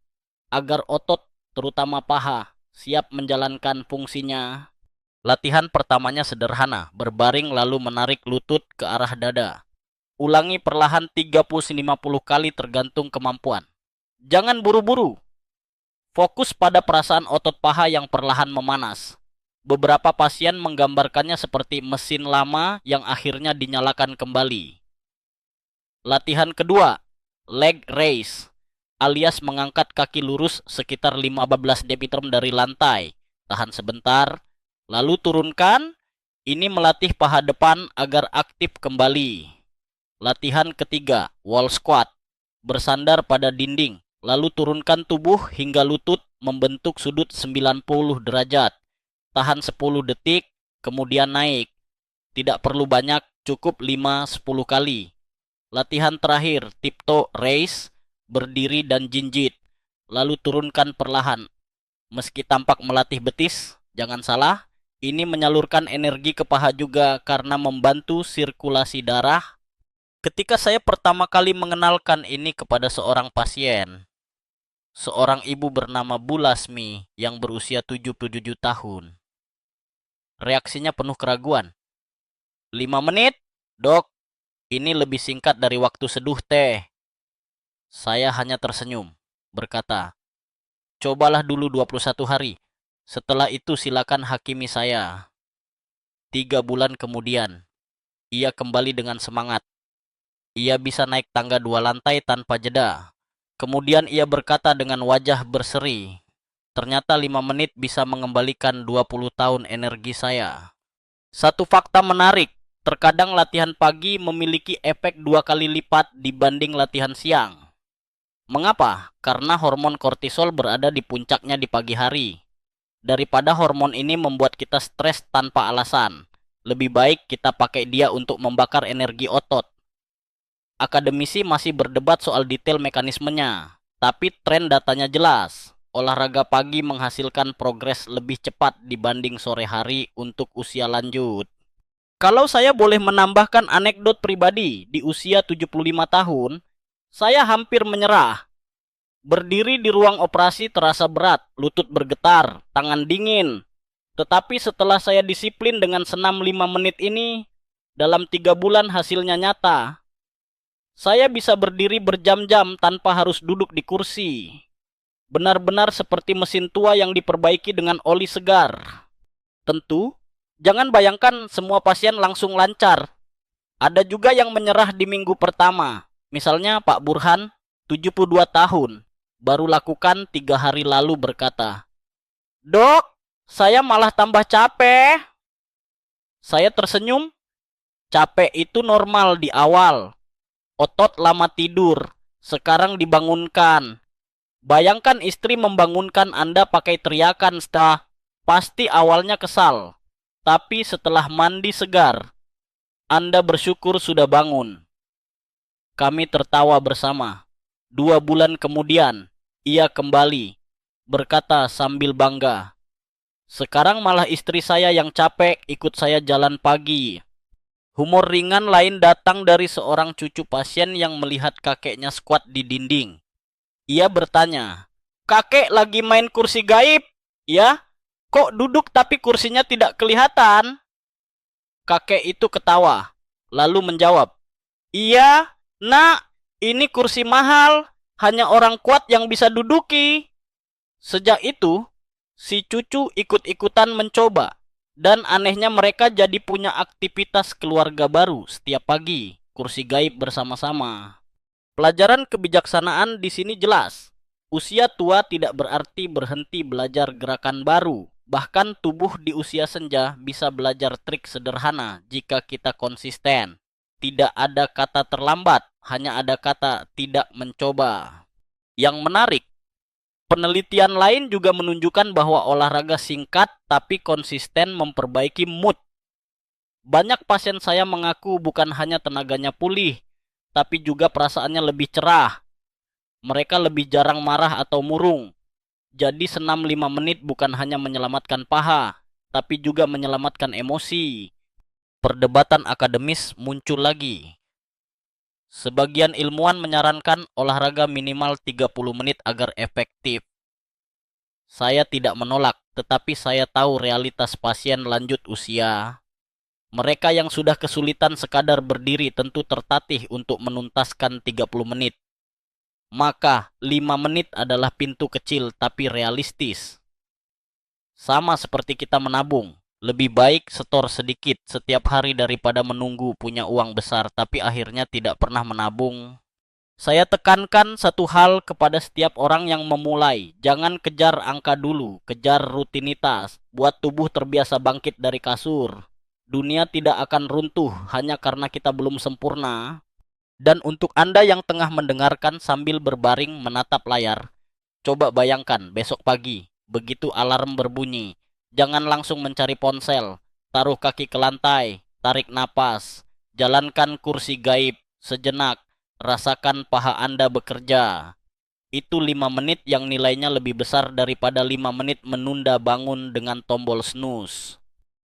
agar otot, terutama paha, siap menjalankan fungsinya. Latihan pertamanya sederhana, berbaring lalu menarik lutut ke arah dada. Ulangi perlahan 30-50 kali tergantung kemampuan. Jangan buru-buru. Fokus pada perasaan otot paha yang perlahan memanas. Beberapa pasien menggambarkannya seperti mesin lama yang akhirnya dinyalakan kembali. Latihan kedua, leg raise, alias mengangkat kaki lurus sekitar 15 dm dari lantai. Tahan sebentar, lalu turunkan. Ini melatih paha depan agar aktif kembali. Latihan ketiga, wall squat, bersandar pada dinding, lalu turunkan tubuh hingga lutut membentuk sudut 90 derajat. Tahan 10 detik, kemudian naik. Tidak perlu banyak, cukup 5-10 kali. Latihan terakhir, tiptoe raise, berdiri dan jinjit, lalu turunkan perlahan. Meski tampak melatih betis, jangan salah, ini menyalurkan energi ke paha juga karena membantu sirkulasi darah. Ketika saya pertama kali mengenalkan ini kepada seorang pasien, seorang ibu bernama Bu Lasmi yang berusia 77 tahun. Reaksinya penuh keraguan. 5 menit, dok, ini lebih singkat dari waktu seduh teh. Saya hanya tersenyum, berkata, cobalah dulu 21 hari. Setelah itu silakan hakimi saya. 3 bulan kemudian, ia kembali dengan semangat. Ia bisa naik tangga 2 lantai tanpa jeda. Kemudian ia berkata dengan wajah berseri, ternyata 5 menit bisa mengembalikan 20 tahun energi saya. Satu fakta menarik, terkadang latihan pagi memiliki efek 2 kali lipat dibanding latihan siang. Mengapa? Karena hormon kortisol berada di puncaknya di pagi hari. Daripada hormon ini membuat kita stres tanpa alasan, lebih baik kita pakai dia untuk membakar energi otot. Akademisi masih berdebat soal detail mekanismenya, tapi tren datanya jelas. Olahraga pagi menghasilkan progres lebih cepat dibanding sore hari untuk usia lanjut. Kalau saya boleh menambahkan anekdot pribadi, di usia 75 tahun, saya hampir menyerah. Berdiri di ruang operasi terasa berat, lutut bergetar, tangan dingin. Tetapi setelah saya disiplin dengan senam 5 menit ini, dalam 3 bulan hasilnya nyata. Saya bisa berdiri berjam-jam tanpa harus duduk di kursi. Benar-benar seperti mesin tua yang diperbaiki dengan oli segar. Tentu, Jangan bayangkan semua pasien langsung lancar. Ada juga yang menyerah di minggu pertama. Misalnya Pak Burhan, 72 tahun, baru lakukan 3 hari lalu berkata, "Dok, saya malah tambah capek." Saya tersenyum. Capek itu normal di awal. Otot lama tidur, sekarang dibangunkan. Bayangkan istri membangunkan Anda pakai teriakan setelah, pasti awalnya kesal. Tapi setelah mandi segar, Anda bersyukur sudah bangun. Kami tertawa bersama. 2 bulan kemudian, ia kembali, berkata sambil bangga, "Sekarang malah istri saya yang capek ikut saya jalan pagi." Humor ringan lain datang dari seorang cucu pasien yang melihat kakeknya squat di dinding. Ia bertanya, "Kakek lagi main kursi gaib? Ya? Kok duduk tapi kursinya tidak kelihatan?" Kakek itu ketawa, lalu menjawab, "Iya, nak, ini kursi mahal. Hanya orang kuat yang bisa duduki." Sejak itu, si cucu ikut-ikutan mencoba. Dan anehnya mereka jadi punya aktivitas keluarga baru setiap pagi, kursi gaib bersama-sama. Pelajaran kebijaksanaan di sini jelas. Usia tua tidak berarti berhenti belajar gerakan baru. Bahkan tubuh di usia senja bisa belajar trik sederhana jika kita konsisten. Tidak ada kata terlambat, hanya ada kata tidak mencoba. Yang menarik, penelitian lain juga menunjukkan bahwa olahraga singkat tapi konsisten memperbaiki mood. Banyak pasien saya mengaku bukan hanya tenaganya pulih, tapi juga perasaannya lebih cerah. Mereka lebih jarang marah atau murung. Jadi senam 5 menit bukan hanya menyelamatkan paha, tapi juga menyelamatkan emosi. Perdebatan akademis muncul lagi. Sebagian ilmuwan menyarankan olahraga minimal 30 menit agar efektif. Saya tidak menolak, tetapi saya tahu realitas pasien lanjut usia. Mereka yang sudah kesulitan sekadar berdiri tentu tertatih untuk menuntaskan 30 menit. Maka 5 menit adalah pintu kecil tapi realistis. Sama seperti kita menabung. Lebih baik setor sedikit setiap hari daripada menunggu punya uang besar tapi akhirnya tidak pernah menabung. Saya tekankan satu hal kepada setiap orang yang memulai. Jangan kejar angka dulu, kejar rutinitas. Buat tubuh terbiasa bangkit dari kasur. Dunia tidak akan runtuh hanya karena kita belum sempurna. Dan untuk Anda yang tengah mendengarkan sambil berbaring menatap layar, coba bayangkan besok pagi, begitu alarm berbunyi, jangan langsung mencari ponsel, taruh kaki ke lantai, tarik napas, jalankan kursi gaib sejenak, rasakan paha Anda bekerja. Itu 5 menit yang nilainya lebih besar daripada 5 menit menunda bangun dengan tombol snooze.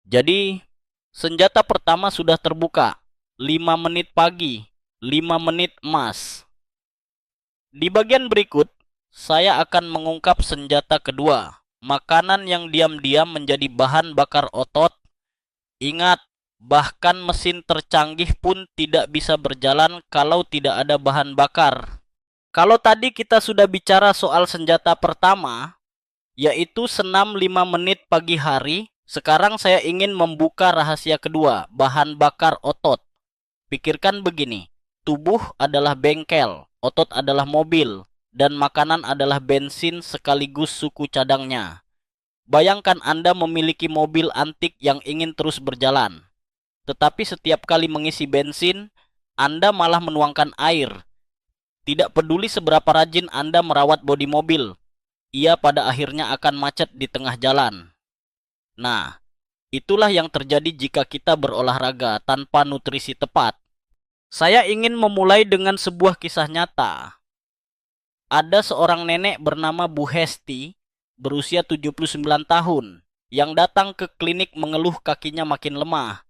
Jadi, senjata pertama sudah terbuka, 5 menit pagi, 5 menit emas. Di bagian berikut, saya akan mengungkap senjata kedua, makanan yang diam-diam menjadi bahan bakar otot. Ingat, bahkan mesin tercanggih pun tidak bisa berjalan kalau tidak ada bahan bakar. Kalau tadi kita sudah bicara soal senjata pertama, yaitu senam 5 menit pagi hari, sekarang saya ingin membuka rahasia kedua, bahan bakar otot. Pikirkan begini, tubuh adalah bengkel, otot adalah mobil, dan makanan adalah bensin sekaligus suku cadangnya. Bayangkan Anda memiliki mobil antik yang ingin terus berjalan. Tetapi setiap kali mengisi bensin, Anda malah menuangkan air. Tidak peduli seberapa rajin Anda merawat bodi mobil, ia pada akhirnya akan macet di tengah jalan. Nah, itulah yang terjadi jika kita berolahraga tanpa nutrisi tepat. Saya ingin memulai dengan sebuah kisah nyata. Ada seorang nenek bernama Bu Hesti, berusia 79 tahun, yang datang ke klinik mengeluh kakinya makin lemah.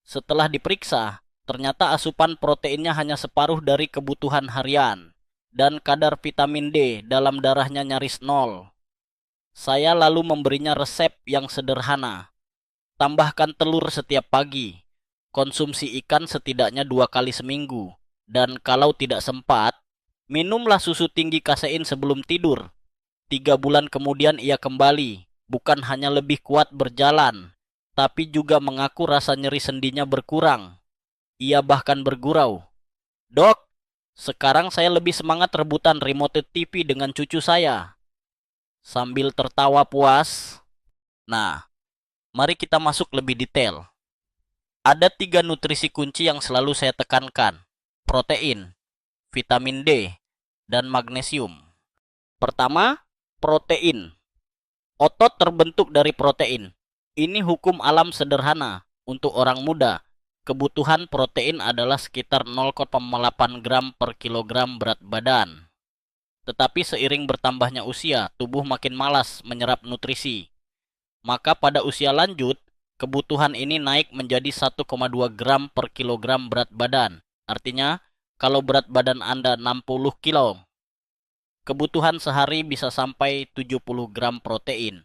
Setelah diperiksa, ternyata asupan proteinnya hanya separuh dari kebutuhan harian, dan kadar vitamin D dalam darahnya nyaris nol. Saya lalu memberinya resep yang sederhana. Tambahkan telur setiap pagi. Konsumsi ikan setidaknya 2 kali seminggu. Dan kalau tidak sempat, minumlah susu tinggi kasein sebelum tidur. 3 bulan kemudian ia kembali. Bukan hanya lebih kuat berjalan, tapi juga mengaku rasa nyeri sendinya berkurang. Ia bahkan bergurau, "Dok, sekarang saya lebih semangat rebutan remote TV dengan cucu saya." Sambil tertawa puas. Nah, mari kita masuk lebih detail. Ada 3 nutrisi kunci yang selalu saya tekankan: protein, vitamin D, dan magnesium. Pertama, protein. Otot terbentuk dari protein. Ini hukum alam sederhana. Untuk orang muda, kebutuhan protein adalah sekitar 0,8 gram per kilogram berat badan. Tetapi seiring bertambahnya usia, tubuh makin malas menyerap nutrisi. Maka pada usia lanjut, kebutuhan ini naik menjadi 1,2 gram per kilogram berat badan. Artinya, kalau berat badan Anda 60 kilo, kebutuhan sehari bisa sampai 70 gram protein.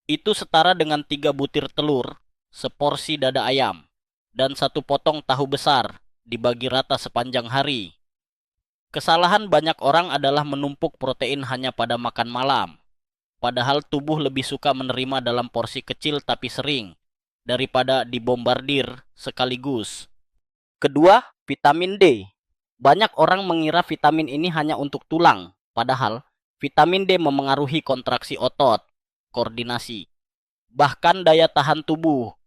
Itu setara dengan 3 butir telur, seporsi dada ayam, dan 1 potong tahu besar dibagi rata sepanjang hari. Kesalahan banyak orang adalah menumpuk protein hanya pada makan malam. Padahal tubuh lebih suka menerima dalam porsi kecil tapi sering, daripada dibombardir sekaligus. Kedua, vitamin D. Banyak orang mengira vitamin ini hanya untuk tulang, padahal vitamin D memengaruhi kontraksi otot, koordinasi, bahkan daya tahan tubuh.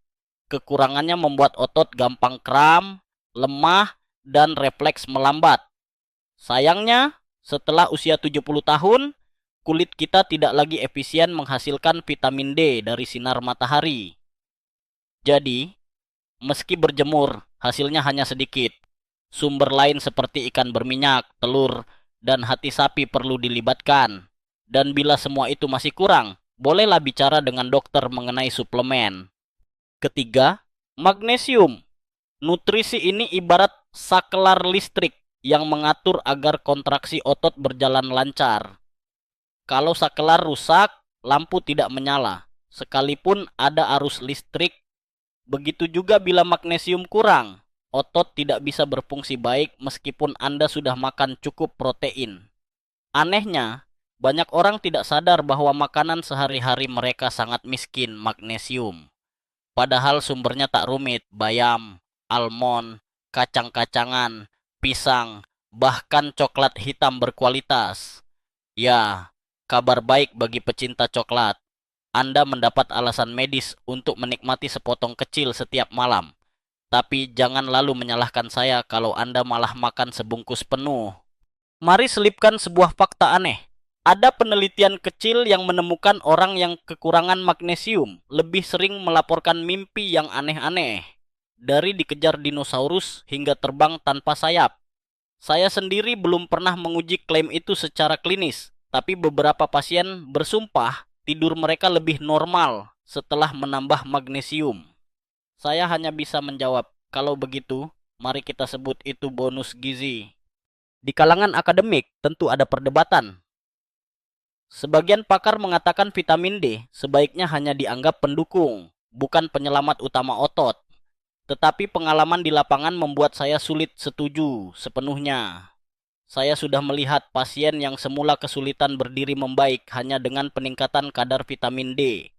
Kekurangannya membuat otot gampang kram, lemah, dan refleks melambat. Sayangnya, setelah usia 70 tahun, kulit kita tidak lagi efisien menghasilkan vitamin D dari sinar matahari. Jadi, meski berjemur, hasilnya hanya sedikit. Sumber lain seperti ikan berminyak, telur, dan hati sapi perlu dilibatkan. Dan bila semua itu masih kurang, bolehlah bicara dengan dokter mengenai suplemen. Ketiga, magnesium. Nutrisi ini ibarat saklar listrik yang mengatur agar kontraksi otot berjalan lancar. Kalau saklar rusak, lampu tidak menyala, sekalipun ada arus listrik. Begitu juga bila magnesium kurang, otot tidak bisa berfungsi baik meskipun Anda sudah makan cukup protein. Anehnya, banyak orang tidak sadar bahwa makanan sehari-hari mereka sangat miskin magnesium. Padahal sumbernya tak rumit: bayam, almond, kacang-kacangan, pisang, bahkan coklat hitam berkualitas. Ya, kabar baik bagi pecinta coklat. Anda mendapat alasan medis untuk menikmati sepotong kecil setiap malam. Tapi jangan lalu menyalahkan saya kalau Anda malah makan sebungkus penuh. Mari selipkan sebuah fakta aneh. Ada penelitian kecil yang menemukan orang yang kekurangan magnesium lebih sering melaporkan mimpi yang aneh-aneh. Dari dikejar dinosaurus hingga terbang tanpa sayap. Saya sendiri belum pernah menguji klaim itu secara klinis, tapi beberapa pasien bersumpah tidur mereka lebih normal setelah menambah magnesium. Saya hanya bisa menjawab, kalau begitu, mari kita sebut itu bonus gizi. Di kalangan akademik, tentu ada perdebatan. Sebagian pakar mengatakan vitamin D sebaiknya hanya dianggap pendukung, bukan penyelamat utama otot. Tetapi pengalaman di lapangan membuat saya sulit setuju sepenuhnya. Saya sudah melihat pasien yang semula kesulitan berdiri membaik hanya dengan peningkatan kadar vitamin D.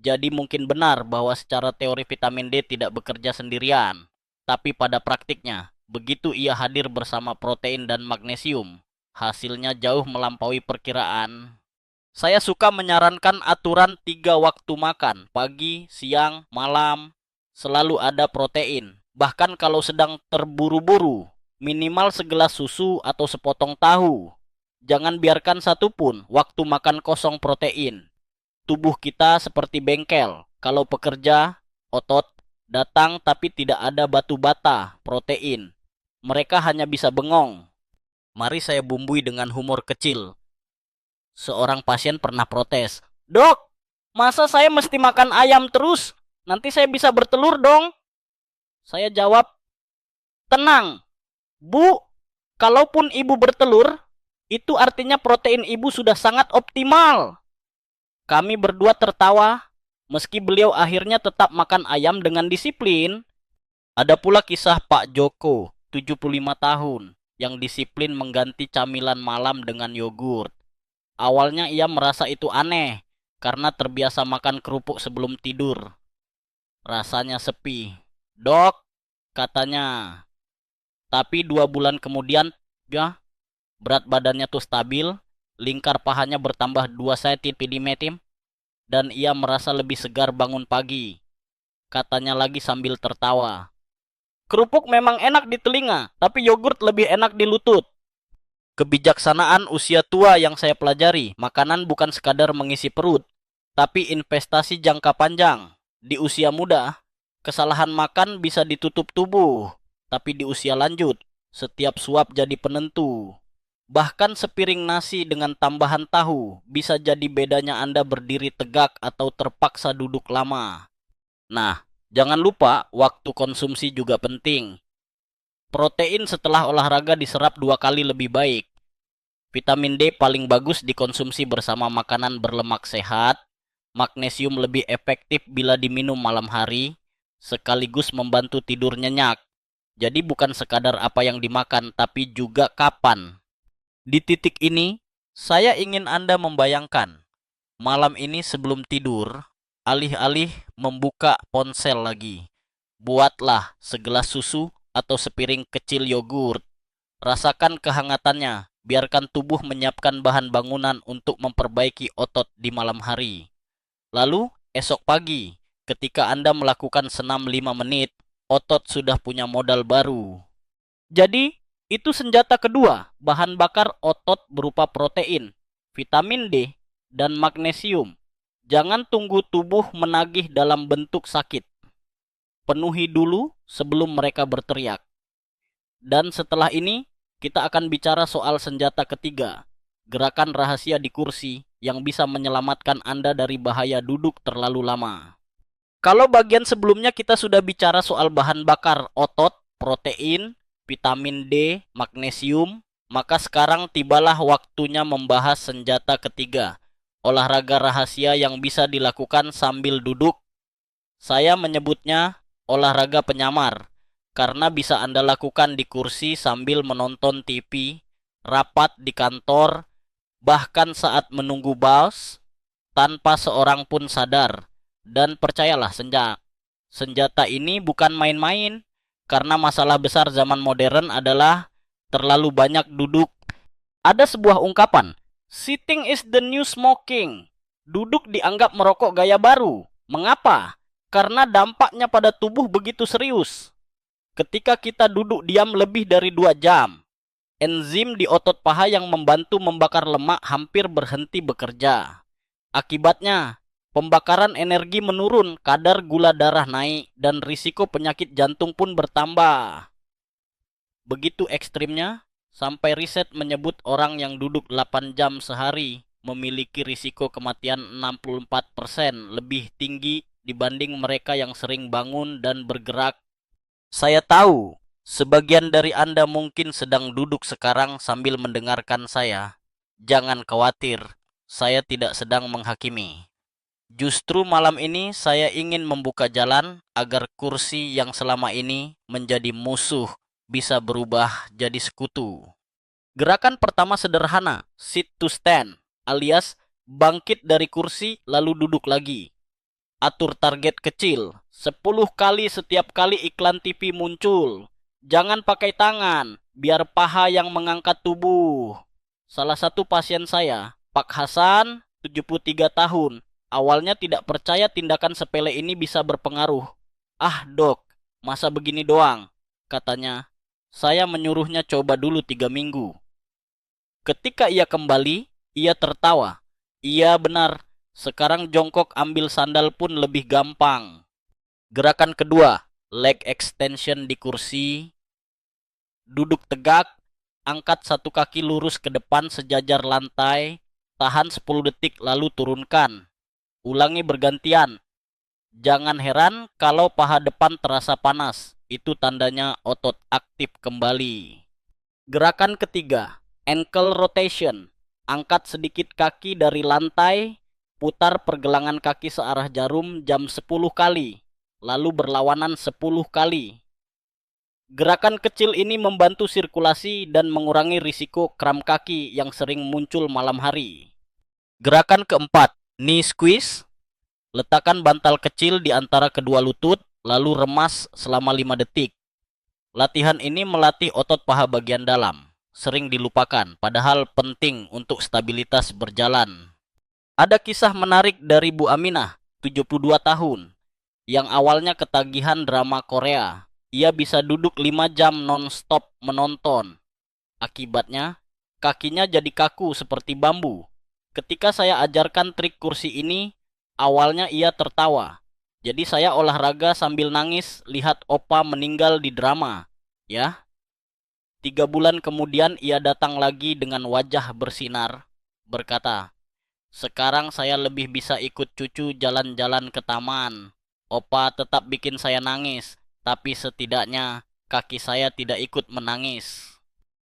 Jadi mungkin benar bahwa secara teori vitamin D tidak bekerja sendirian. Tapi pada praktiknya, begitu ia hadir bersama protein dan magnesium, hasilnya jauh melampaui perkiraan. Saya suka menyarankan aturan 3 waktu makan, pagi, siang, malam. Selalu ada protein. Bahkan kalau sedang terburu-buru, minimal segelas susu atau sepotong tahu. Jangan biarkan satupun waktu makan kosong protein. Tubuh kita seperti bengkel. Kalau pekerja, otot datang tapi tidak ada batu bata, protein. Mereka hanya bisa bengong. Mari saya bumbui dengan humor kecil. Seorang pasien pernah protes, "Dok, masa saya mesti makan ayam terus? Nanti saya bisa bertelur dong." Saya jawab, "Tenang, Bu. Kalaupun ibu bertelur, itu artinya protein ibu sudah sangat optimal." Kami berdua tertawa, meski beliau akhirnya tetap makan ayam dengan disiplin. Ada pula kisah Pak Joko, 75 tahun, yang disiplin mengganti camilan malam dengan yogurt. Awalnya ia merasa itu aneh, karena terbiasa makan kerupuk sebelum tidur. Rasanya sepi. Dok, katanya. Tapi 2 bulan kemudian, ya, berat badannya tuh stabil, lingkar pahanya bertambah 2 cm, dan ia merasa lebih segar bangun pagi. Katanya lagi sambil tertawa. Kerupuk memang enak di telinga, tapi yogurt lebih enak di lutut. Kebijaksanaan usia tua yang saya pelajari, makanan bukan sekadar mengisi perut, tapi investasi jangka panjang. Di usia muda, kesalahan makan bisa ditutup tubuh, tapi di usia lanjut, setiap suap jadi penentu. Bahkan sepiring nasi dengan tambahan tahu bisa jadi bedanya Anda berdiri tegak atau terpaksa duduk lama. Nah, jangan lupa waktu konsumsi juga penting. Protein setelah olahraga diserap 2 kali lebih baik. Vitamin D paling bagus dikonsumsi bersama makanan berlemak sehat. Magnesium lebih efektif bila diminum malam hari, sekaligus membantu tidur nyenyak. Jadi bukan sekadar apa yang dimakan, tapi juga kapan. Di titik ini, saya ingin Anda membayangkan, malam ini sebelum tidur, alih-alih membuka ponsel lagi, buatlah segelas susu atau sepiring kecil yogurt. Rasakan kehangatannya, biarkan tubuh menyiapkan bahan bangunan untuk memperbaiki otot di malam hari. Lalu, esok pagi, ketika Anda melakukan senam 5 menit, otot sudah punya modal baru. Jadi, itu senjata kedua, bahan bakar otot berupa protein, vitamin D, dan magnesium. Jangan tunggu tubuh menagih dalam bentuk sakit. Penuhi dulu sebelum mereka berteriak. Dan setelah ini, kita akan bicara soal senjata ketiga, gerakan rahasia di kursi yang bisa menyelamatkan Anda dari bahaya duduk terlalu lama. Kalau bagian sebelumnya kita sudah bicara soal bahan bakar otot, protein, vitamin D, magnesium, maka sekarang tibalah waktunya membahas senjata ketiga, olahraga rahasia yang bisa dilakukan sambil duduk. Saya menyebutnya olahraga penyamar, karena bisa Anda lakukan di kursi sambil menonton TV, rapat di kantor, bahkan saat menunggu bus, tanpa seorang pun sadar. Dan percayalah, senjata ini bukan main-main, karena masalah besar zaman modern adalah terlalu banyak duduk. Ada sebuah ungkapan, sitting is the new smoking. Duduk dianggap merokok gaya baru. Mengapa? Karena dampaknya pada tubuh begitu serius. Ketika kita duduk diam lebih dari 2 jam, enzim di otot paha yang membantu membakar lemak hampir berhenti bekerja. Akibatnya, pembakaran energi menurun, kadar gula darah naik, dan risiko penyakit jantung pun bertambah. Begitu ekstrimnya, sampai riset menyebut orang yang duduk 8 jam sehari memiliki risiko kematian 64% lebih tinggi dibanding mereka yang sering bangun dan bergerak. Saya tahu, sebagian dari Anda mungkin sedang duduk sekarang sambil mendengarkan saya. Jangan khawatir, saya tidak sedang menghakimi. Justru malam ini saya ingin membuka jalan agar kursi yang selama ini menjadi musuh bisa berubah jadi sekutu. Gerakan pertama sederhana, sit to stand, alias bangkit dari kursi lalu duduk lagi. Atur target kecil, 10 kali setiap kali iklan TV muncul. Jangan pakai tangan, biar paha yang mengangkat tubuh. Salah satu pasien saya, Pak Hasan, 73 tahun, awalnya tidak percaya tindakan sepele ini bisa berpengaruh. Ah dok, masa begini doang, katanya. Saya menyuruhnya coba dulu 3 minggu. Ketika ia kembali, ia tertawa. Iya benar, sekarang jongkok ambil sandal pun lebih gampang. Gerakan kedua, leg extension di kursi. Duduk tegak, angkat satu kaki lurus ke depan sejajar lantai, tahan 10 detik lalu turunkan. Ulangi bergantian. Jangan heran kalau paha depan terasa panas, itu tandanya otot aktif kembali. Gerakan ketiga, ankle rotation. Angkat sedikit kaki dari lantai, putar pergelangan kaki searah jarum jam 10 kali, lalu berlawanan 10 kali. Gerakan kecil ini membantu sirkulasi dan mengurangi risiko kram kaki yang sering muncul malam hari. Gerakan keempat, knee squeeze. Letakkan bantal kecil di antara kedua lutut, lalu remas selama 5 detik. Latihan ini melatih otot paha bagian dalam. Sering dilupakan, padahal penting untuk stabilitas berjalan. Ada kisah menarik dari Bu Aminah, 72 tahun, yang awalnya ketagihan drama Korea. Ia bisa duduk 5 jam non-stop menonton. Akibatnya, kakinya jadi kaku seperti bambu. Ketika saya ajarkan trik kursi ini, awalnya ia tertawa. Jadi saya olahraga sambil nangis lihat opa meninggal di drama. Ya, 3 bulan kemudian ia datang lagi dengan wajah bersinar, berkata, "Sekarang saya lebih bisa ikut cucu jalan-jalan ke taman. Opa tetap bikin saya nangis, tapi setidaknya kaki saya tidak ikut menangis."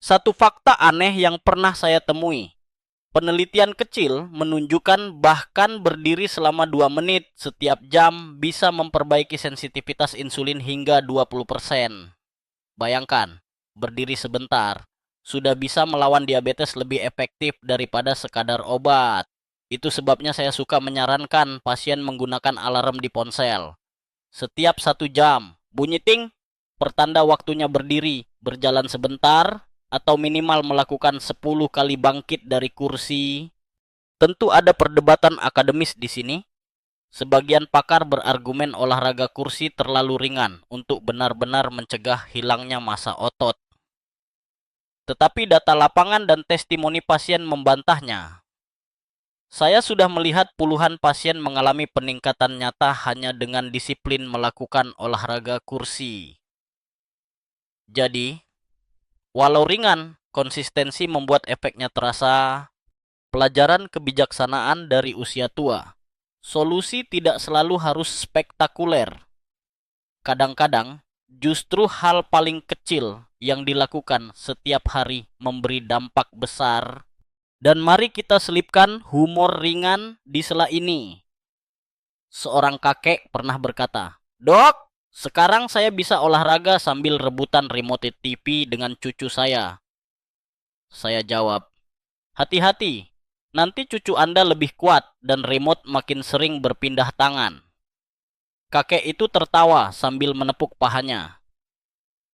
Satu fakta aneh yang pernah saya temui. Penelitian kecil menunjukkan bahkan berdiri selama 2 menit setiap jam bisa memperbaiki sensitivitas insulin hingga 20%. Bayangkan, berdiri sebentar sudah bisa melawan diabetes lebih efektif daripada sekadar obat. Itu sebabnya saya suka menyarankan pasien menggunakan alarm di ponsel. Setiap 1 jam, bunyi ting, pertanda waktunya berdiri, berjalan sebentar, atau minimal melakukan 10 kali bangkit dari kursi. Tentu ada perdebatan akademis di sini. Sebagian pakar berargumen olahraga kursi terlalu ringan untuk benar-benar mencegah hilangnya massa otot. Tetapi data lapangan dan testimoni pasien membantahnya. Saya sudah melihat puluhan pasien mengalami peningkatan nyata hanya dengan disiplin melakukan olahraga kursi. Jadi, walau ringan, konsistensi membuat efeknya terasa. Pelajaran kebijaksanaan dari usia tua. Solusi tidak selalu harus spektakuler. Kadang-kadang, justru hal paling kecil yang dilakukan setiap hari memberi dampak besar. Dan mari kita selipkan humor ringan di sela ini. Seorang kakek pernah berkata, "Dok, sekarang saya bisa olahraga sambil rebutan remote TV dengan cucu saya." Saya jawab, "Hati-hati, nanti cucu Anda lebih kuat dan remote makin sering berpindah tangan." Kakek itu tertawa sambil menepuk pahanya.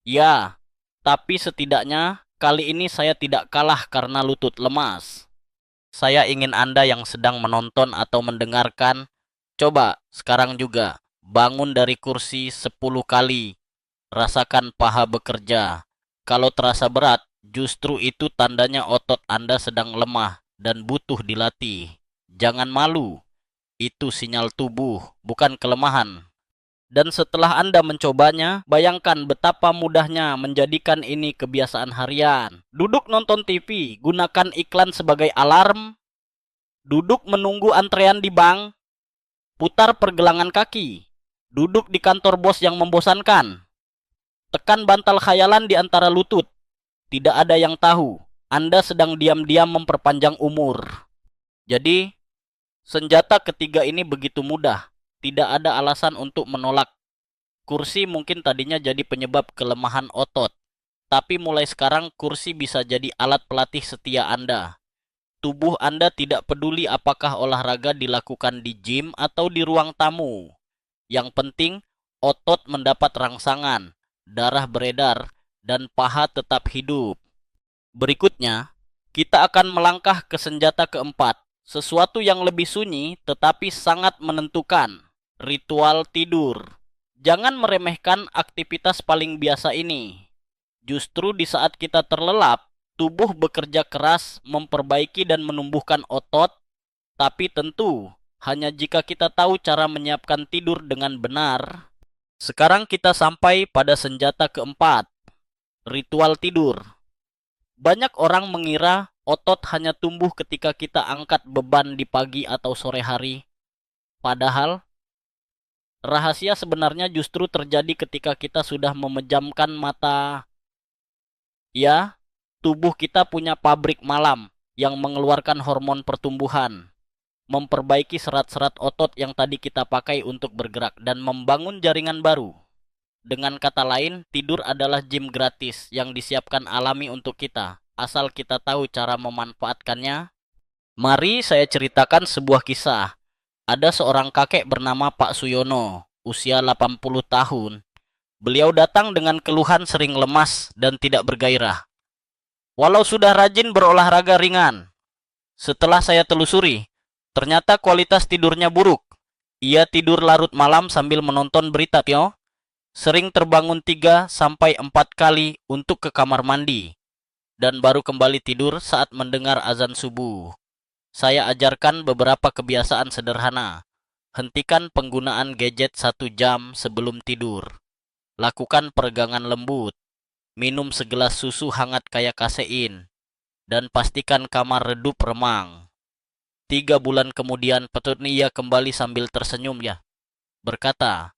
"Ya, tapi setidaknya kali ini saya tidak kalah karena lutut lemas." Saya ingin Anda yang sedang menonton atau mendengarkan, coba sekarang juga bangun dari kursi 10 kali. Rasakan paha bekerja. Kalau terasa berat, justru itu tandanya otot Anda sedang lemah dan butuh dilatih. Jangan malu. Itu sinyal tubuh, bukan kelemahan. Dan setelah Anda mencobanya, bayangkan betapa mudahnya menjadikan ini kebiasaan harian. Duduk nonton TV, gunakan iklan sebagai alarm. Duduk menunggu antrean di bank, putar pergelangan kaki. Duduk di kantor bos yang membosankan. Tekan bantal khayalan di antara lutut. Tidak ada yang tahu, Anda sedang diam-diam memperpanjang umur. Jadi, senjata ketiga ini begitu mudah. Tidak ada alasan untuk menolak. Kursi mungkin tadinya jadi penyebab kelemahan otot. Tapi mulai sekarang kursi bisa jadi alat pelatih setia Anda. Tubuh Anda tidak peduli apakah olahraga dilakukan di gym atau di ruang tamu. Yang penting, otot mendapat rangsangan, darah beredar, dan paha tetap hidup. Berikutnya, kita akan melangkah ke senjata keempat. Sesuatu yang lebih sunyi tetapi sangat menentukan. Ritual tidur. Jangan meremehkan aktivitas paling biasa ini. Justru di saat kita terlelap, tubuh bekerja keras memperbaiki dan menumbuhkan otot, tapi tentu hanya jika kita tahu cara menyiapkan tidur dengan benar. Sekarang kita sampai pada senjata keempat, ritual tidur. Banyak orang mengira otot hanya tumbuh ketika kita angkat beban di pagi atau sore hari. Padahal, rahasia sebenarnya justru terjadi ketika kita sudah memejamkan mata. Ya, tubuh kita punya pabrik malam yang mengeluarkan hormon pertumbuhan, memperbaiki serat-serat otot yang tadi kita pakai untuk bergerak, dan membangun jaringan baru. Dengan kata lain, tidur adalah gym gratis yang disiapkan alami untuk kita, asal kita tahu cara memanfaatkannya. Mari saya ceritakan sebuah kisah. Ada seorang kakek bernama Pak Suyono, usia 80 tahun. Beliau datang dengan keluhan sering lemas dan tidak bergairah. Walau sudah rajin berolahraga ringan, setelah saya telusuri, ternyata kualitas tidurnya buruk. Ia tidur larut malam sambil menonton berita, Pio. Sering terbangun 3 sampai 4 kali untuk ke kamar mandi. Dan baru kembali tidur saat mendengar azan subuh. Saya ajarkan beberapa kebiasaan sederhana. Hentikan penggunaan gadget 1 jam sebelum tidur. Lakukan peregangan lembut. Minum segelas susu hangat kaya kasein. Dan pastikan kamar redup remang. 3 bulan kemudian petuni ia kembali sambil tersenyum ya. Berkata,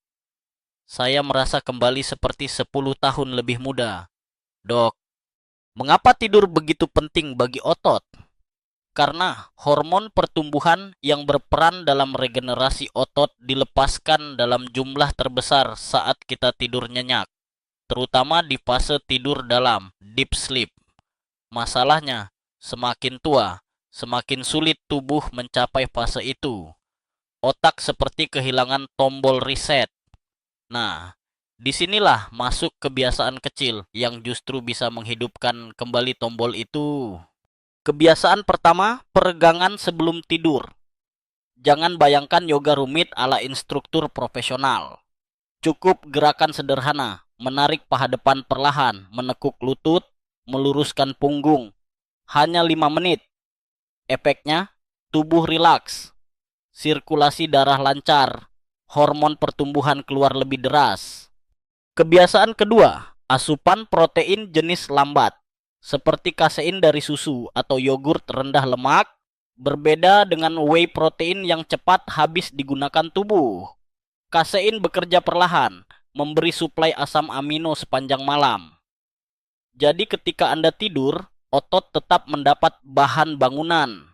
saya merasa kembali seperti 10 tahun lebih muda. Dok, mengapa tidur begitu penting bagi otot? Karena hormon pertumbuhan yang berperan dalam regenerasi otot dilepaskan dalam jumlah terbesar saat kita tidur nyenyak, terutama di fase tidur dalam, deep sleep. Masalahnya, semakin tua, semakin sulit tubuh mencapai fase itu. Otak seperti kehilangan tombol reset. Nah, disinilah masuk kebiasaan kecil yang justru bisa menghidupkan kembali tombol itu. Kebiasaan pertama, peregangan sebelum tidur. Jangan bayangkan yoga rumit ala instruktur profesional. Cukup gerakan sederhana, menarik paha depan perlahan, menekuk lutut, meluruskan punggung. Hanya 5 menit. Efeknya, tubuh rilaks, sirkulasi darah lancar, hormon pertumbuhan keluar lebih deras. Kebiasaan kedua, asupan protein jenis lambat, seperti kasein dari susu atau yogurt rendah lemak, berbeda dengan whey protein yang cepat habis digunakan tubuh. Kasein bekerja perlahan, memberi suplai asam amino sepanjang malam. Jadi ketika Anda tidur, otot tetap mendapat bahan bangunan.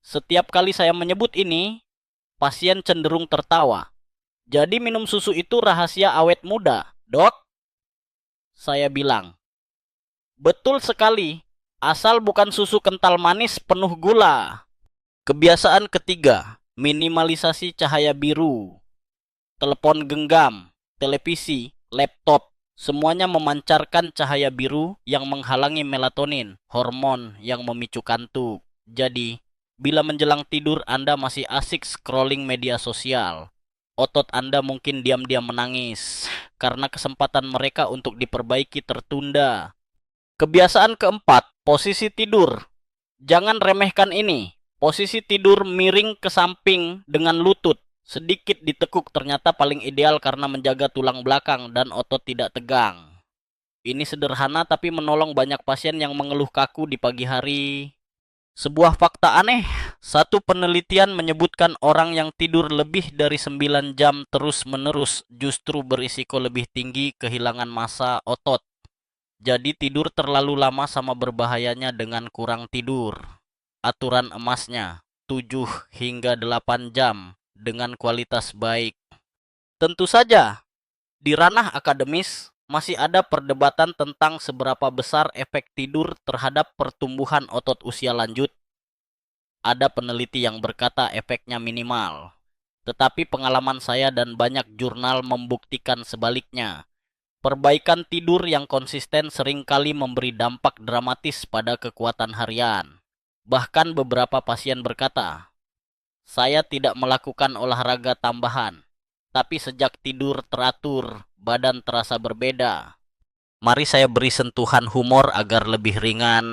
Setiap kali saya menyebut ini, pasien cenderung tertawa. Jadi minum susu itu rahasia awet muda, Dok? Saya bilang, betul sekali, asal bukan susu kental manis penuh gula. Kebiasaan ketiga, minimalisasi cahaya biru. Telepon genggam, televisi, laptop, semuanya memancarkan cahaya biru yang menghalangi melatonin, hormon yang memicu kantuk. Jadi, bila menjelang tidur Anda masih asik scrolling media sosial, otot Anda mungkin diam-diam menangis karena kesempatan mereka untuk diperbaiki tertunda. Kebiasaan keempat, posisi tidur. Jangan remehkan ini. Posisi tidur miring ke samping dengan lutut sedikit ditekuk ternyata paling ideal karena menjaga tulang belakang dan otot tidak tegang. Ini sederhana tapi menolong banyak pasien yang mengeluh kaku di pagi hari. Sebuah fakta aneh, satu penelitian menyebutkan orang yang tidur lebih dari 9 jam terus-menerus justru berisiko lebih tinggi kehilangan massa otot. Jadi tidur terlalu lama sama berbahayanya dengan kurang tidur. Aturan emasnya, 7 hingga 8 jam dengan kualitas baik. Tentu saja, di ranah akademis masih ada perdebatan tentang seberapa besar efek tidur terhadap pertumbuhan otot usia lanjut. Ada peneliti yang berkata efeknya minimal. Tetapi pengalaman saya dan banyak jurnal membuktikan sebaliknya. Perbaikan tidur yang konsisten seringkali memberi dampak dramatis pada kekuatan harian. Bahkan beberapa pasien berkata, saya tidak melakukan olahraga tambahan, tapi sejak tidur teratur, badan terasa berbeda. Mari saya beri sentuhan humor agar lebih ringan.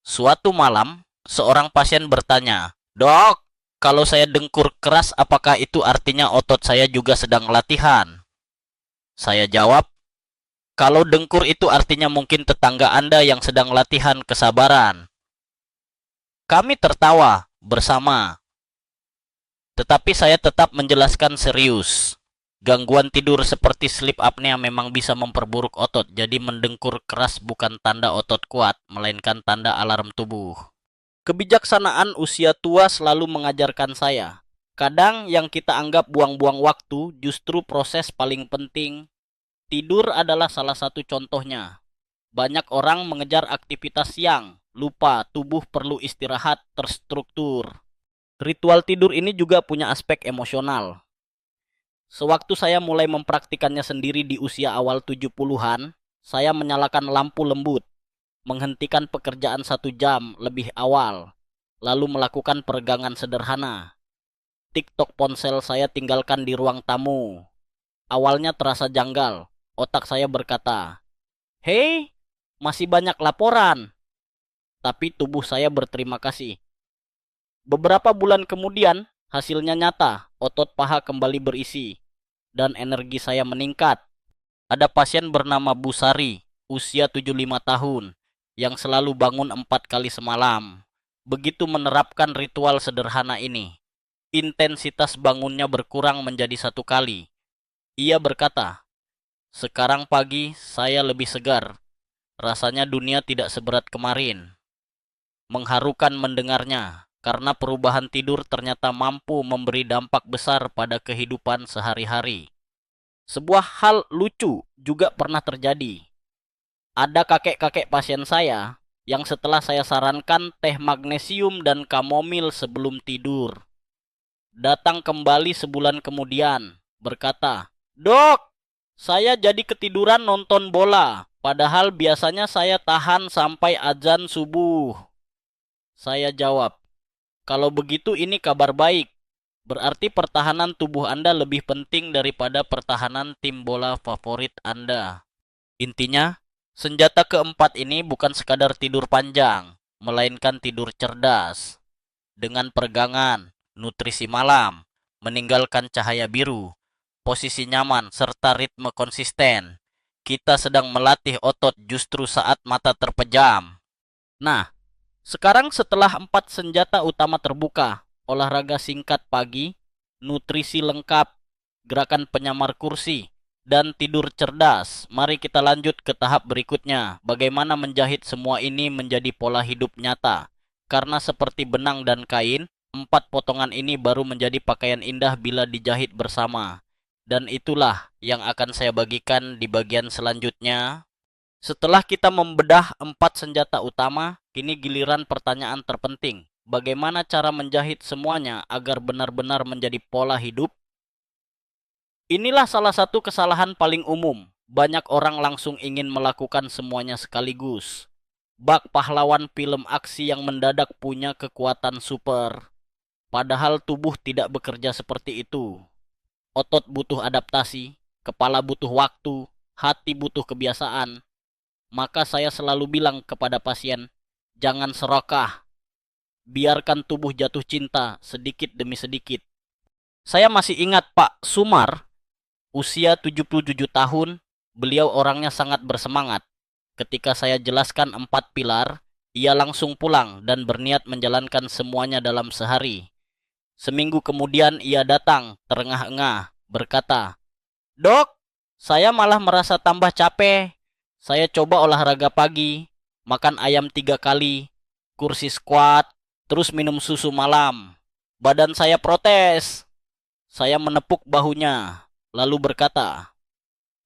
Suatu malam, seorang pasien bertanya, Dok, kalau saya dengkur keras apakah itu artinya otot saya juga sedang latihan? Saya jawab, kalau dengkur itu artinya mungkin tetangga Anda yang sedang latihan kesabaran. Kami tertawa bersama. Tetapi saya tetap menjelaskan serius. Gangguan tidur seperti sleep apnea memang bisa memperburuk otot, jadi mendengkur keras bukan tanda otot kuat, melainkan tanda alarm tubuh. Kebijaksanaan usia tua selalu mengajarkan saya. Kadang yang kita anggap buang-buang waktu justru proses paling penting. Tidur adalah salah satu contohnya. Banyak orang mengejar aktivitas siang, lupa tubuh perlu istirahat terstruktur. Ritual tidur ini juga punya aspek emosional. Sewaktu saya mulai mempraktikannya sendiri di usia awal 70-an, saya menyalakan lampu lembut, menghentikan pekerjaan 1 jam lebih awal, lalu melakukan peregangan sederhana. TikTok ponsel saya tinggalkan di ruang tamu. Awalnya terasa janggal, otak saya berkata, "Hei, masih banyak laporan." Tapi tubuh saya berterima kasih. Beberapa bulan kemudian, hasilnya nyata, otot paha kembali berisi, dan energi saya meningkat. Ada pasien bernama Bu Sari, usia 75 tahun, yang selalu bangun 4 kali semalam. Begitu menerapkan ritual sederhana ini, intensitas bangunnya berkurang menjadi 1 kali. Ia berkata, "Sekarang pagi saya lebih segar. Rasanya dunia tidak seberat kemarin." Mengharukan mendengarnya, karena perubahan tidur ternyata mampu memberi dampak besar pada kehidupan sehari-hari. Sebuah hal lucu juga pernah terjadi. Ada kakek-kakek pasien saya yang setelah saya sarankan teh magnesium dan kamomil sebelum tidur, datang kembali sebulan kemudian, berkata, "Dok, saya jadi ketiduran nonton bola, padahal biasanya saya tahan sampai azan subuh." Saya jawab, "Kalau begitu ini kabar baik. Berarti pertahanan tubuh Anda lebih penting daripada pertahanan tim bola favorit Anda." Intinya, senjata keempat ini bukan sekadar tidur panjang, melainkan tidur cerdas. Dengan peregangan, nutrisi malam, meninggalkan cahaya biru, posisi nyaman, serta ritme konsisten, kita sedang melatih otot justru saat mata terpejam. Nah, sekarang setelah 4 senjata utama terbuka, olahraga singkat pagi, nutrisi lengkap, gerakan penyamar kursi, dan tidur cerdas, mari kita lanjut ke tahap berikutnya. Bagaimana menjahit semua ini menjadi pola hidup nyata. Karena seperti benang dan kain, 4 potongan ini baru menjadi pakaian indah bila dijahit bersama. Dan itulah yang akan saya bagikan di bagian selanjutnya. Setelah kita membedah 4 senjata utama, kini giliran pertanyaan terpenting. Bagaimana cara menjahit semuanya agar benar-benar menjadi pola hidup? Inilah salah satu kesalahan paling umum. Banyak orang langsung ingin melakukan semuanya sekaligus. Bak pahlawan film aksi yang mendadak punya kekuatan super. Padahal tubuh tidak bekerja seperti itu. Otot butuh adaptasi, kepala butuh waktu, hati butuh kebiasaan. Maka saya selalu bilang kepada pasien, jangan serakah. Biarkan tubuh jatuh cinta sedikit demi sedikit. Saya masih ingat Pak Sumar, usia 77 tahun, beliau orangnya sangat bersemangat. Ketika saya jelaskan 4 pilar, ia langsung pulang dan berniat menjalankan semuanya dalam sehari. Seminggu kemudian ia datang, terengah-engah, berkata, "Dok, saya malah merasa tambah capek. Saya coba olahraga pagi, makan ayam 3 kali, kursi squat, terus minum susu malam. Badan saya protes." Saya menepuk bahunya, lalu berkata,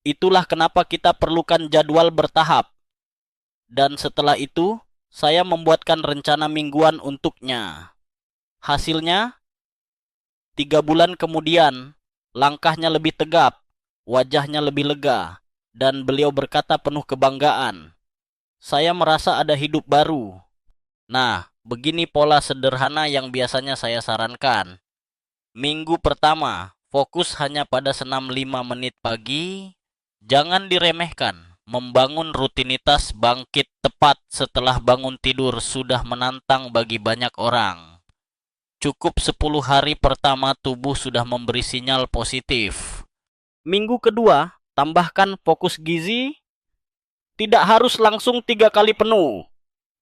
"Itulah kenapa kita perlukan jadwal bertahap." Dan setelah itu, saya membuatkan rencana mingguan untuknya. Hasilnya, 3 bulan kemudian, langkahnya lebih tegap, wajahnya lebih lega, dan beliau berkata penuh kebanggaan, "Saya merasa ada hidup baru." Nah, begini pola sederhana yang biasanya saya sarankan. Minggu pertama, fokus hanya pada senam 5 menit pagi. Jangan diremehkan. Membangun rutinitas bangkit tepat setelah bangun tidur sudah menantang bagi banyak orang. Cukup 10 hari pertama tubuh sudah memberi sinyal positif. Minggu kedua, tambahkan fokus gizi. Tidak harus langsung 3 kali penuh.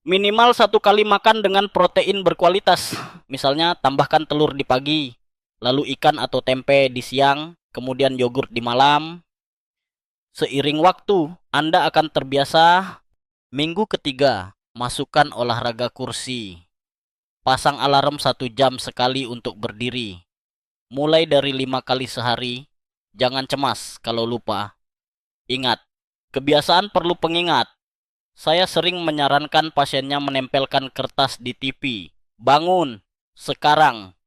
Minimal 1 kali makan dengan protein berkualitas. Misalnya tambahkan telur di pagi, lalu ikan atau tempe di siang, kemudian yogurt di malam. Seiring waktu, Anda akan terbiasa. Minggu ketiga, masukkan olahraga kursi. Pasang alarm 1 jam sekali untuk berdiri. Mulai dari 5 kali sehari. Jangan cemas kalau lupa. Ingat, kebiasaan perlu pengingat. Saya sering menyarankan pasiennya menempelkan kertas di TV. Bangun, sekarang,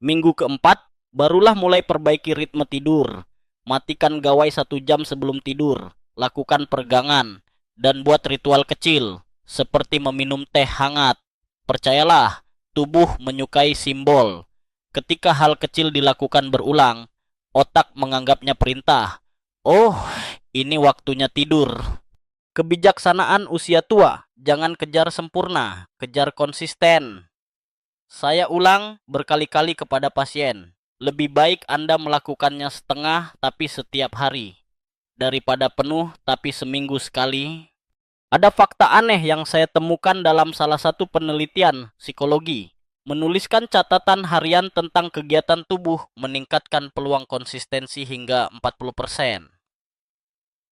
Minggu keempat, barulah mulai perbaiki ritme tidur. Matikan gawai 1 jam sebelum tidur. Lakukan peregangan. Dan buat ritual kecil, seperti meminum teh hangat. Percayalah, tubuh menyukai simbol. Ketika hal kecil dilakukan berulang, otak menganggapnya perintah. Oh, ini waktunya tidur. Kebijaksanaan usia tua, jangan kejar sempurna, kejar konsisten. Saya ulang berkali-kali kepada pasien, lebih baik Anda melakukannya setengah tapi setiap hari, daripada penuh tapi seminggu sekali. Ada fakta aneh yang saya temukan dalam salah satu penelitian psikologi. Menuliskan catatan harian tentang kegiatan tubuh meningkatkan peluang konsistensi hingga 40%.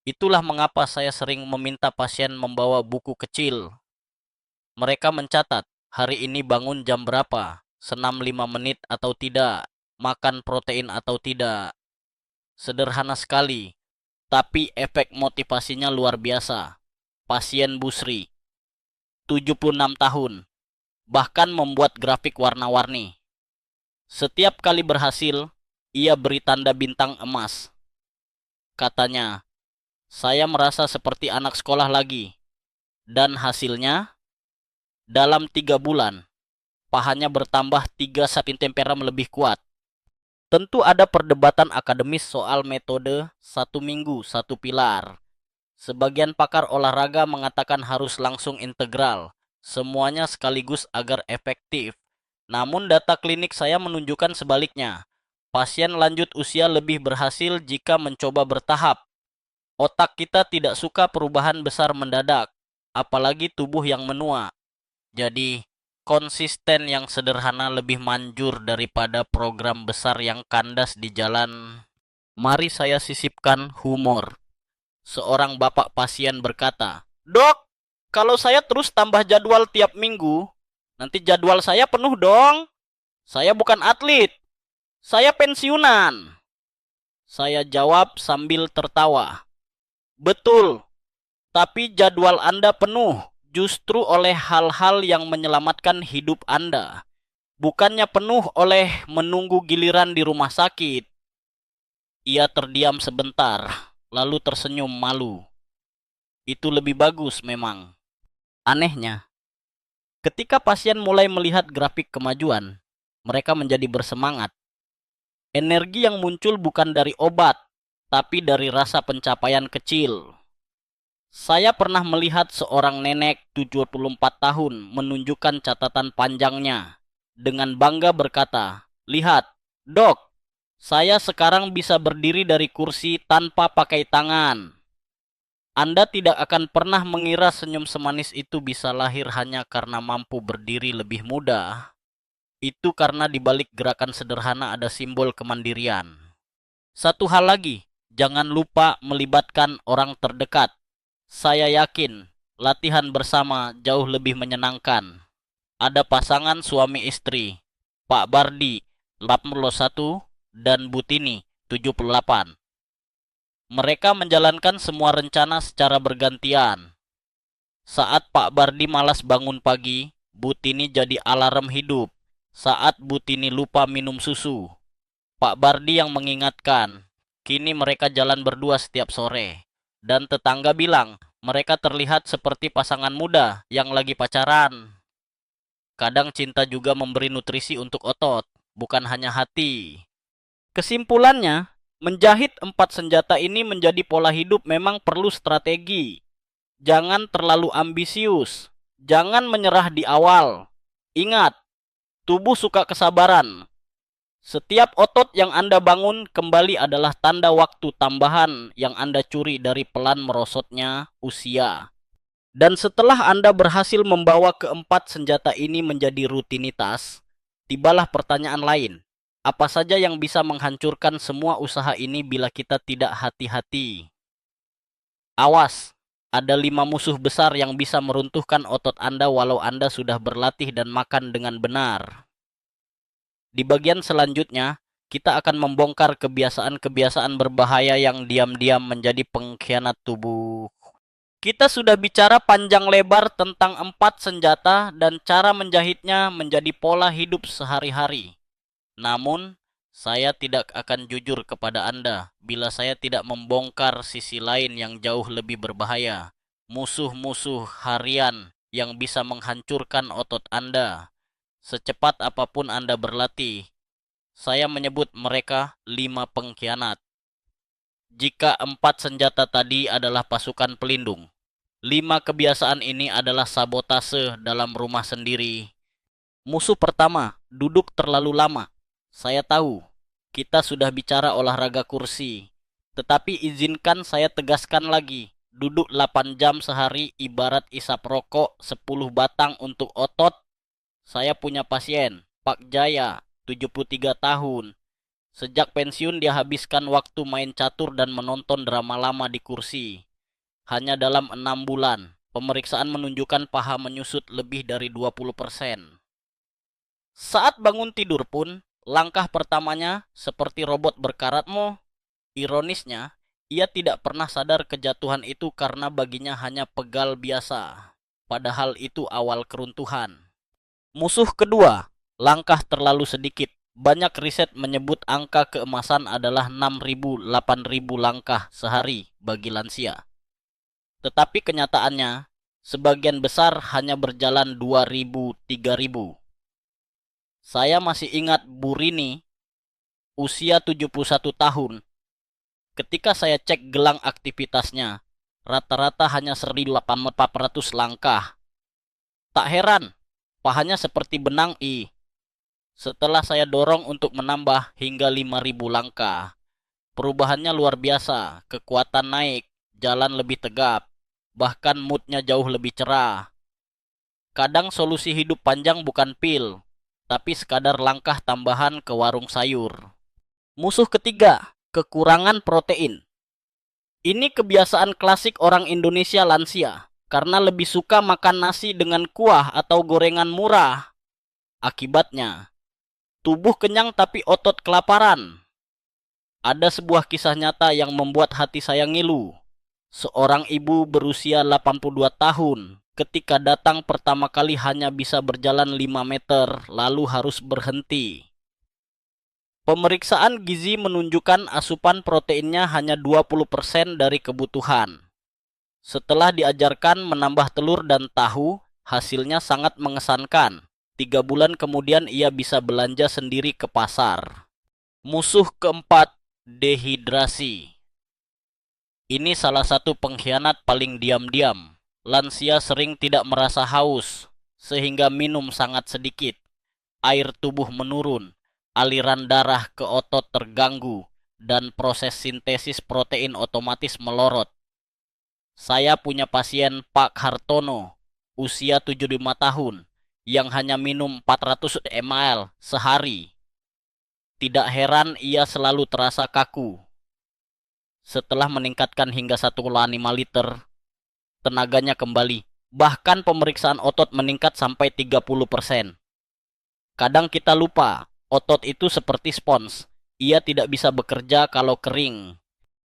Itulah mengapa saya sering meminta pasien membawa buku kecil. Mereka mencatat, hari ini bangun jam berapa, senam 5 menit atau tidak, makan protein atau tidak. Sederhana sekali, tapi efek motivasinya luar biasa. Pasien Busri, 76 tahun, bahkan membuat grafik warna-warni. Setiap kali berhasil, ia beri tanda bintang emas. Katanya, saya merasa seperti anak sekolah lagi. Dan hasilnya, dalam 3 bulan, pahanya bertambah 3 cm lebih kuat. Tentu ada perdebatan akademis soal metode 1 minggu 1 pilar. Sebagian pakar olahraga mengatakan harus langsung integral, semuanya sekaligus agar efektif. Namun data klinik saya menunjukkan sebaliknya. Pasien lanjut usia lebih berhasil jika mencoba bertahap. Otak kita tidak suka perubahan besar mendadak, apalagi tubuh yang menua. Jadi, konsisten yang sederhana lebih manjur daripada program besar yang kandas di jalan. Mari saya sisipkan humor. Seorang bapak pasien berkata, "Dok, kalau saya terus tambah jadwal tiap minggu, nanti jadwal saya penuh dong. Saya bukan atlet, saya pensiunan." Saya jawab sambil tertawa, "Betul, tapi jadwal Anda penuh justru oleh hal-hal yang menyelamatkan hidup Anda. Bukannya penuh oleh menunggu giliran di rumah sakit." Ia terdiam sebentar, lalu tersenyum malu. Itu lebih bagus memang. Anehnya, ketika pasien mulai melihat grafik kemajuan, mereka menjadi bersemangat. Energi yang muncul bukan dari obat, tapi dari rasa pencapaian kecil. Saya pernah melihat seorang nenek 74 tahun menunjukkan catatan panjangnya. Dengan bangga berkata, "Lihat, dok, saya sekarang bisa berdiri dari kursi tanpa pakai tangan." Anda tidak akan pernah mengira senyum semanis itu bisa lahir hanya karena mampu berdiri lebih mudah. Itu karena di balik gerakan sederhana ada simbol kemandirian. Satu hal lagi, jangan lupa melibatkan orang terdekat. Saya yakin latihan bersama jauh lebih menyenangkan. Ada pasangan suami istri, Pak Bardi, 81, dan Butini, 78. Mereka menjalankan semua rencana secara bergantian. Saat Pak Bardi malas bangun pagi, Butini jadi alarm hidup. Saat Butini lupa minum susu, Pak Bardi yang mengingatkan. Kini mereka jalan berdua setiap sore. Dan tetangga bilang, mereka terlihat seperti pasangan muda yang lagi pacaran. Kadang cinta juga memberi nutrisi untuk otot, bukan hanya hati. Kesimpulannya, menjahit 4 senjata ini menjadi pola hidup memang perlu strategi. Jangan terlalu ambisius. Jangan menyerah di awal. Ingat, tubuh suka kesabaran. Setiap otot yang Anda bangun kembali adalah tanda waktu tambahan yang Anda curi dari pelan merosotnya usia. Dan setelah Anda berhasil membawa keempat senjata ini menjadi rutinitas, tibalah pertanyaan lain. Apa saja yang bisa menghancurkan semua usaha ini bila kita tidak hati-hati? Awas, ada 5 musuh besar yang bisa meruntuhkan otot Anda walau Anda sudah berlatih dan makan dengan benar. Di bagian selanjutnya, kita akan membongkar kebiasaan-kebiasaan berbahaya yang diam-diam menjadi pengkhianat tubuh. Kita sudah bicara panjang lebar tentang 4 senjata dan cara menjahitnya menjadi pola hidup sehari-hari. Namun, saya tidak akan jujur kepada Anda bila saya tidak membongkar sisi lain yang jauh lebih berbahaya. Musuh-musuh harian yang bisa menghancurkan otot Anda. Secepat apapun Anda berlatih, saya menyebut mereka 5 pengkhianat. Jika 4 senjata tadi adalah pasukan pelindung, 5 kebiasaan ini adalah sabotase dalam rumah sendiri. Musuh pertama, duduk terlalu lama. Saya tahu, kita sudah bicara olahraga kursi. Tetapi izinkan saya tegaskan lagi, duduk 8 jam sehari ibarat isap rokok 10 batang untuk otot. Saya punya pasien, Pak Jaya, 73 tahun. Sejak pensiun dia habiskan waktu main catur dan menonton drama lama di kursi. Hanya dalam 6 bulan, pemeriksaan menunjukkan paha menyusut lebih dari 20%. Saat bangun tidur pun, langkah pertamanya seperti robot berkaratmo. Ironisnya, ia tidak pernah sadar kejatuhan itu karena baginya hanya pegal biasa. Padahal itu awal keruntuhan. Musuh kedua, langkah terlalu sedikit. Banyak riset menyebut angka keemasan adalah 6.000-8.000 langkah sehari bagi lansia. Tetapi kenyataannya, sebagian besar hanya berjalan 2.000-3.000. Saya masih ingat Bu Rini, usia 71 tahun. Ketika saya cek gelang aktivitasnya, rata-rata hanya 1.400 langkah. Tak heran, pahanya seperti benang i. Setelah saya dorong untuk menambah hingga 5.000 langkah, perubahannya luar biasa, kekuatan naik, jalan lebih tegap, bahkan moodnya jauh lebih cerah. Kadang solusi hidup panjang bukan pil, tapi sekadar langkah tambahan ke warung sayur. Musuh ketiga, kekurangan protein. Ini kebiasaan klasik orang Indonesia lansia, karena lebih suka makan nasi dengan kuah atau gorengan murah. Akibatnya, tubuh kenyang tapi otot kelaparan. Ada sebuah kisah nyata yang membuat hati saya ngilu. Seorang ibu berusia 82 tahun ketika datang pertama kali hanya bisa berjalan 5 meter lalu harus berhenti. Pemeriksaan gizi menunjukkan asupan proteinnya hanya 20% dari kebutuhan. Setelah diajarkan menambah telur dan tahu, hasilnya sangat mengesankan. 3 bulan kemudian ia bisa belanja sendiri ke pasar. Musuh keempat, dehidrasi. Ini salah satu pengkhianat paling diam-diam. Lansia sering tidak merasa haus, sehingga minum sangat sedikit. Air tubuh menurun, aliran darah ke otot terganggu, dan proses sintesis protein otomatis melorot. Saya punya pasien Pak Hartono, usia 75 tahun, yang hanya minum 400 ml sehari. Tidak heran ia selalu terasa kaku. Setelah meningkatkan hingga 1,5 liter, tenaganya kembali. Bahkan pemeriksaan otot meningkat sampai 30%. Kadang kita lupa, otot itu seperti spons. Ia tidak bisa bekerja kalau kering.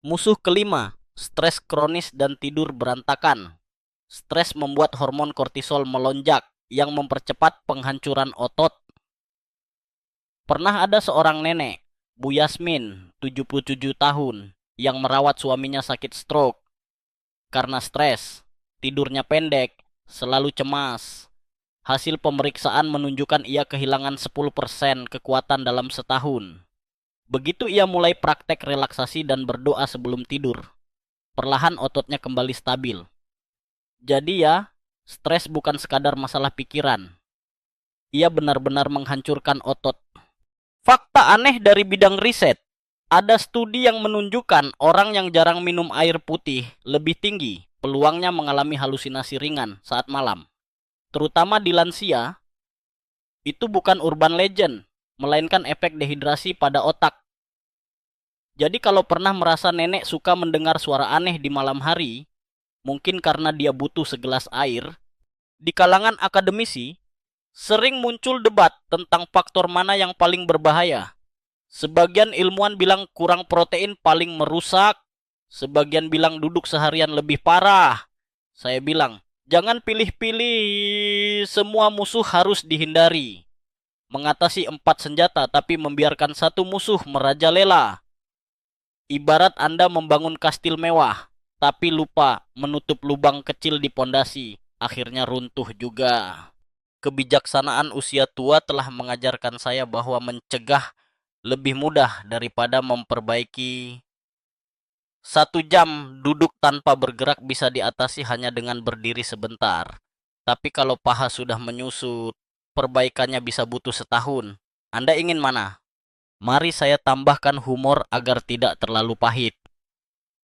Musuh kelima, stres kronis dan tidur berantakan. Stres membuat hormon kortisol melonjak yang mempercepat penghancuran otot. Pernah ada seorang nenek, Bu Yasmin, 77 tahun, yang merawat suaminya sakit stroke. Karena stres, tidurnya pendek, selalu cemas. Hasil pemeriksaan menunjukkan ia kehilangan 10% kekuatan dalam setahun. Begitu ia mulai praktek relaksasi dan berdoa sebelum tidur, perlahan ototnya kembali stabil. Jadi ya, stres bukan sekadar masalah pikiran. Ia benar-benar menghancurkan otot. Fakta aneh dari bidang riset. Ada studi yang menunjukkan orang yang jarang minum air putih lebih tinggi peluangnya mengalami halusinasi ringan saat malam. Terutama di lansia, itu bukan urban legend, melainkan efek dehidrasi pada otak. Jadi kalau pernah merasa nenek suka mendengar suara aneh di malam hari, mungkin karena dia butuh segelas air, di kalangan akademisi, sering muncul debat tentang faktor mana yang paling berbahaya. Sebagian ilmuwan bilang kurang protein paling merusak, sebagian bilang duduk seharian lebih parah. Saya bilang, jangan pilih-pilih, semua musuh harus dihindari. mengatasi 4 senjata tapi membiarkan satu musuh merajalela. Ibarat Anda membangun kastil mewah, tapi lupa menutup lubang kecil di pondasi, akhirnya runtuh juga. Kebijaksanaan usia tua telah mengajarkan saya bahwa mencegah lebih mudah daripada memperbaiki. 1 jam duduk tanpa bergerak bisa diatasi hanya dengan berdiri sebentar. Tapi kalau paha sudah menyusut, perbaikannya bisa butuh setahun. Anda ingin mana? Mari saya tambahkan humor agar tidak terlalu pahit.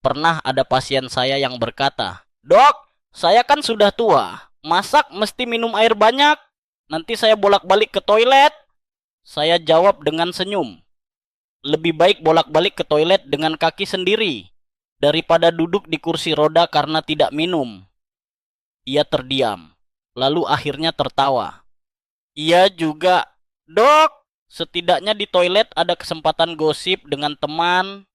Pernah ada pasien saya yang berkata, "Dok, saya kan sudah tua. Masak mesti minum air banyak. Nanti saya bolak-balik ke toilet." Saya jawab dengan senyum, "Lebih baik bolak-balik ke toilet dengan kaki sendiri daripada duduk di kursi roda karena tidak minum." Ia terdiam, lalu akhirnya tertawa. Ia juga, "Dok, setidaknya di toilet ada kesempatan gosip dengan teman."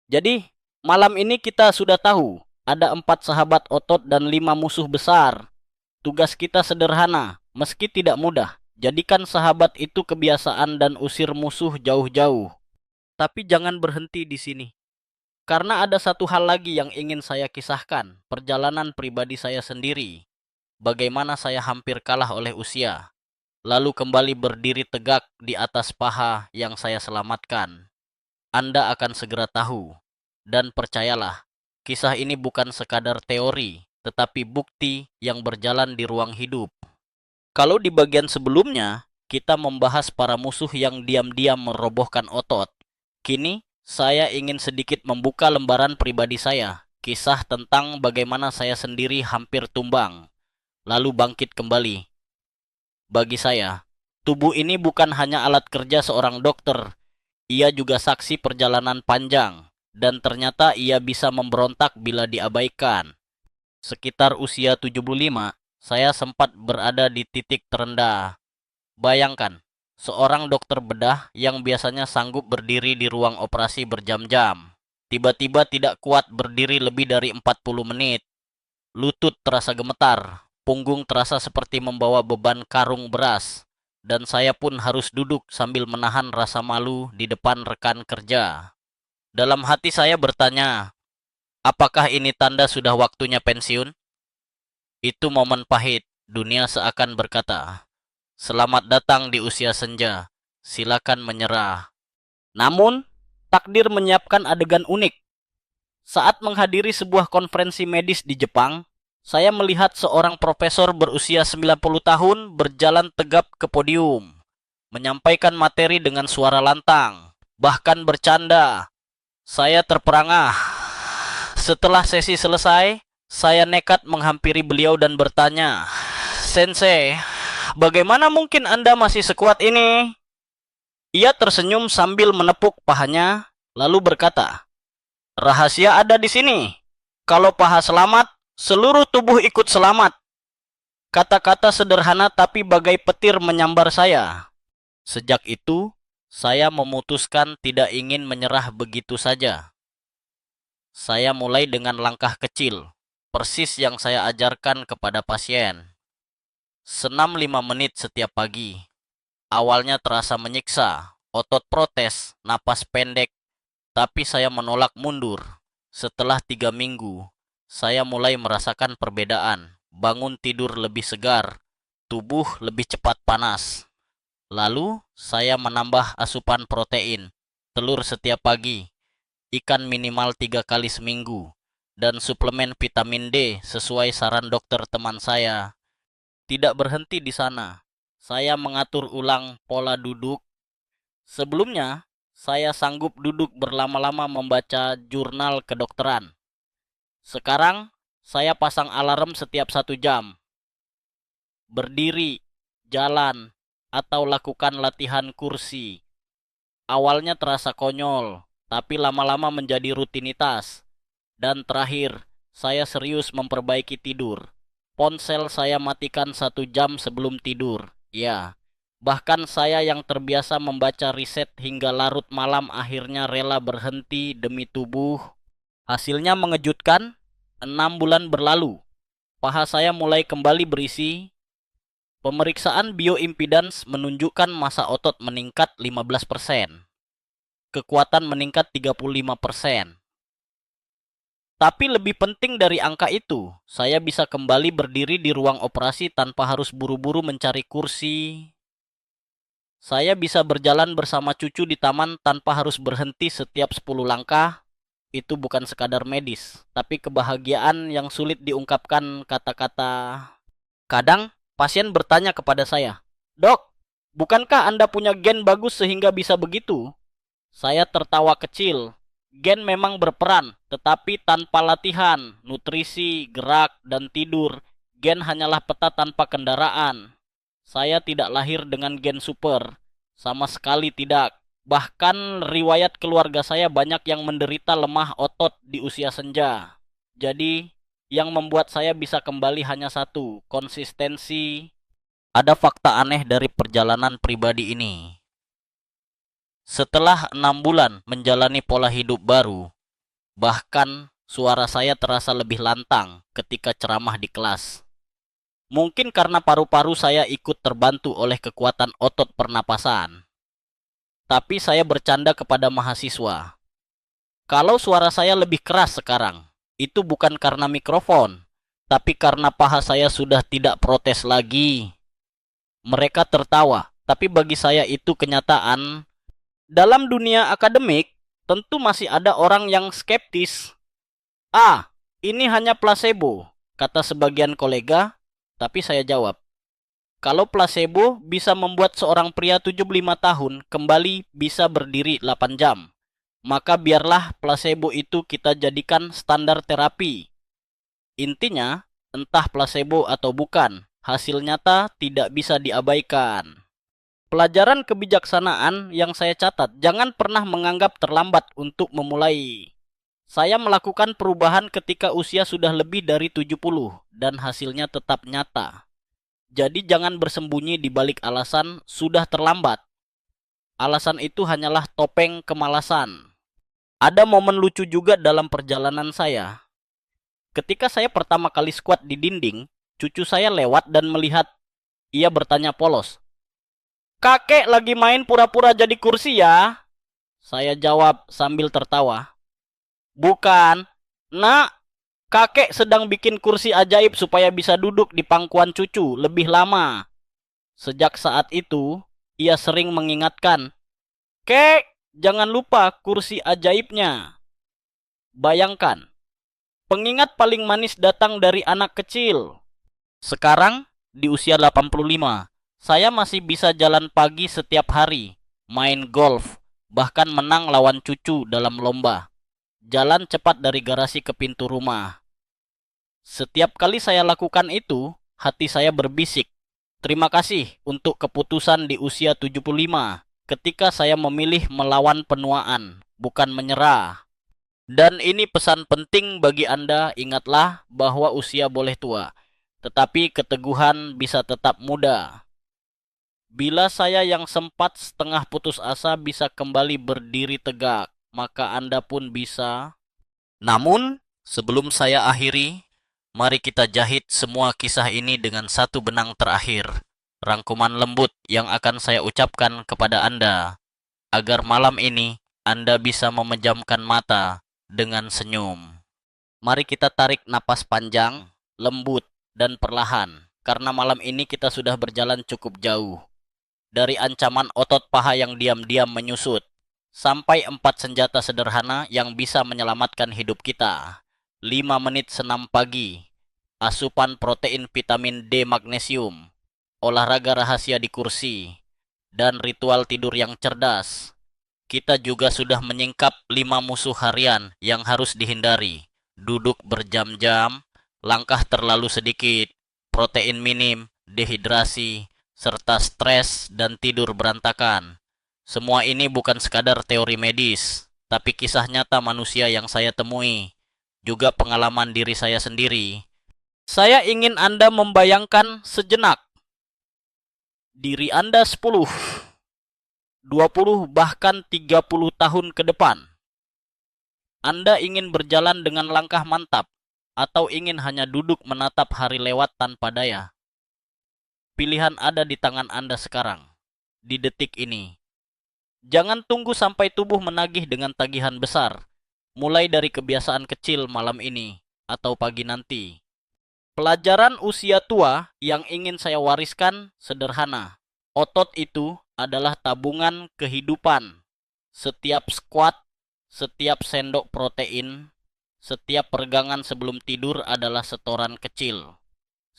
Jadi, malam ini kita sudah tahu, ada 4 sahabat otot dan 5 musuh besar. Tugas kita sederhana, meski tidak mudah. Jadikan sahabat itu kebiasaan dan usir musuh jauh-jauh. Tapi jangan berhenti di sini. Karena ada satu hal lagi yang ingin saya kisahkan, perjalanan pribadi saya sendiri. Bagaimana saya hampir kalah oleh usia, lalu kembali berdiri tegak di atas paha yang saya selamatkan. Anda akan segera tahu. Dan percayalah, kisah ini bukan sekadar teori, tetapi bukti yang berjalan di ruang hidup. Kalau di bagian sebelumnya, kita membahas para musuh yang diam-diam merobohkan otot. Kini, saya ingin sedikit membuka lembaran pribadi saya. Kisah tentang bagaimana saya sendiri hampir tumbang, lalu bangkit kembali. Bagi saya, tubuh ini bukan hanya alat kerja seorang dokter. Ia juga saksi perjalanan panjang. Dan ternyata ia bisa memberontak bila diabaikan. Sekitar usia 75, saya sempat berada di titik terendah. Bayangkan, seorang dokter bedah yang biasanya sanggup berdiri di ruang operasi berjam-jam, tiba-tiba tidak kuat berdiri lebih dari 40 menit. Lutut terasa gemetar, punggung terasa seperti membawa beban karung beras, dan saya pun harus duduk sambil menahan rasa malu di depan rekan kerja. Dalam hati saya bertanya, apakah ini tanda sudah waktunya pensiun? Itu momen pahit. Dunia seakan berkata, "Selamat datang di usia senja. Silakan menyerah." Namun, takdir menyiapkan adegan unik. Saat menghadiri sebuah konferensi medis di Jepang, saya melihat seorang profesor berusia 90 tahun berjalan tegap ke podium, menyampaikan materi dengan suara lantang, bahkan bercanda. Saya terperangah. Setelah sesi selesai, saya nekat menghampiri beliau dan bertanya, "Sensei, bagaimana mungkin Anda masih sekuat ini?" Ia tersenyum sambil menepuk pahanya, lalu berkata, "Rahasia ada di sini. Kalau paha selamat, seluruh tubuh ikut selamat." Kata-kata sederhana tapi bagai petir menyambar saya. Sejak itu, saya memutuskan tidak ingin menyerah begitu saja. Saya mulai dengan langkah kecil, persis yang saya ajarkan kepada pasien. Senam 5 menit setiap pagi. Awalnya terasa menyiksa, otot protes, napas pendek, tapi saya menolak mundur. Setelah 3 minggu, saya mulai merasakan perbedaan. Bangun tidur lebih segar, tubuh lebih cepat panas. Lalu, saya menambah asupan protein, telur setiap pagi, ikan minimal 3 kali seminggu, dan suplemen vitamin D sesuai saran dokter teman saya. Tidak berhenti di sana, saya mengatur ulang pola duduk. Sebelumnya, saya sanggup duduk berlama-lama membaca jurnal kedokteran. Sekarang, saya pasang alarm setiap 1 jam. Berdiri, jalan, atau lakukan latihan kursi. Awalnya terasa konyol, tapi lama-lama menjadi rutinitas. Dan terakhir, saya serius memperbaiki tidur. Ponsel saya matikan 1 jam sebelum tidur. Ya, bahkan saya yang terbiasa membaca riset hingga larut malam akhirnya rela berhenti demi tubuh. Hasilnya mengejutkan. 6 bulan berlalu. Paha saya mulai kembali berisi. Pemeriksaan bioimpedans menunjukkan massa otot meningkat 15%, kekuatan meningkat 35%. Tapi lebih penting dari angka itu, saya bisa kembali berdiri di ruang operasi tanpa harus buru-buru mencari kursi. Saya bisa berjalan bersama cucu di taman tanpa harus berhenti setiap 10 langkah. Itu bukan sekadar medis, tapi kebahagiaan yang sulit diungkapkan kata-kata. Kadang, pasien bertanya kepada saya, "Dok, bukankah Anda punya gen bagus sehingga bisa begitu?" Saya tertawa kecil. Gen memang berperan, tetapi tanpa latihan, nutrisi, gerak, dan tidur, gen hanyalah peta tanpa kendaraan. Saya tidak lahir dengan gen super, sama sekali tidak. Bahkan riwayat keluarga saya banyak yang menderita lemah otot di usia senja. Jadi, yang membuat saya bisa kembali hanya satu, konsistensi. Ada fakta aneh dari perjalanan pribadi ini. Setelah 6 bulan menjalani pola hidup baru, bahkan suara saya terasa lebih lantang ketika ceramah di kelas. Mungkin karena paru-paru saya ikut terbantu oleh kekuatan otot pernapasan. Tapi saya bercanda kepada mahasiswa. Kalau suara saya lebih keras sekarang, itu bukan karena mikrofon, tapi karena paha saya sudah tidak protes lagi. Mereka tertawa, tapi bagi saya itu kenyataan. Dalam dunia akademik, tentu masih ada orang yang skeptis. "Ah, ini hanya placebo," kata sebagian kolega, tapi saya jawab, "Kalau placebo bisa membuat seorang pria 75 tahun kembali bisa berdiri 8 jam, maka biarlah placebo itu kita jadikan standar terapi." Intinya, entah placebo atau bukan, hasil nyata tidak bisa diabaikan. Pelajaran kebijaksanaan yang saya catat, jangan pernah menganggap terlambat untuk memulai. Saya melakukan perubahan ketika usia sudah lebih dari 70 dan hasilnya tetap nyata. Jadi jangan bersembunyi di balik alasan sudah terlambat. Alasan itu hanyalah topeng kemalasan. Ada momen lucu juga dalam perjalanan saya. Ketika saya pertama kali squat di dinding, cucu saya lewat dan melihat. Ia bertanya polos, "Kakek lagi main pura-pura jadi kursi ya?" Saya jawab sambil tertawa, "Bukan, Nak. Kakek sedang bikin kursi ajaib supaya bisa duduk di pangkuan cucu lebih lama." Sejak saat itu, ia sering mengingatkan, "Kek, jangan lupa kursi ajaibnya." Bayangkan, pengingat paling manis datang dari anak kecil. Sekarang, di usia 85, saya masih bisa jalan pagi setiap hari, main golf, bahkan menang lawan cucu dalam lomba. Jalan cepat dari garasi ke pintu rumah. Setiap kali saya lakukan itu, hati saya berbisik, "Terima kasih untuk keputusan di usia 75, ketika saya memilih melawan penuaan, bukan menyerah." Dan ini pesan penting bagi Anda, ingatlah bahwa usia boleh tua, tetapi keteguhan bisa tetap muda. Bila saya yang sempat setengah putus asa bisa kembali berdiri tegak, maka Anda pun bisa. Namun, sebelum saya akhiri, mari kita jahit semua kisah ini dengan satu benang terakhir. Rangkuman lembut yang akan saya ucapkan kepada Anda, agar malam ini Anda bisa memejamkan mata dengan senyum. Mari kita tarik napas panjang, lembut, dan perlahan, karena malam ini kita sudah berjalan cukup jauh. Dari ancaman otot paha yang diam-diam menyusut, sampai 4 senjata sederhana yang bisa menyelamatkan hidup kita. 5 menit senam pagi, asupan protein vitamin D magnesium, olahraga rahasia di kursi, dan ritual tidur yang cerdas. Kita juga sudah menyingkap 5 musuh harian yang harus dihindari. Duduk berjam-jam, langkah terlalu sedikit, protein minim, dehidrasi, serta stres dan tidur berantakan. Semua ini bukan sekadar teori medis, tapi kisah nyata manusia yang saya temui, juga pengalaman diri saya sendiri. Saya ingin Anda membayangkan sejenak diri Anda 10, 20, bahkan 30 tahun ke depan. Anda ingin berjalan dengan langkah mantap, atau ingin hanya duduk menatap hari lewat tanpa daya? Pilihan ada di tangan Anda sekarang, di detik ini. Jangan tunggu sampai tubuh menagih dengan tagihan besar, mulai dari kebiasaan kecil malam ini atau pagi nanti. Pelajaran usia tua yang ingin saya wariskan sederhana. Otot itu adalah tabungan kehidupan. Setiap squat, setiap sendok protein, setiap peregangan sebelum tidur adalah setoran kecil.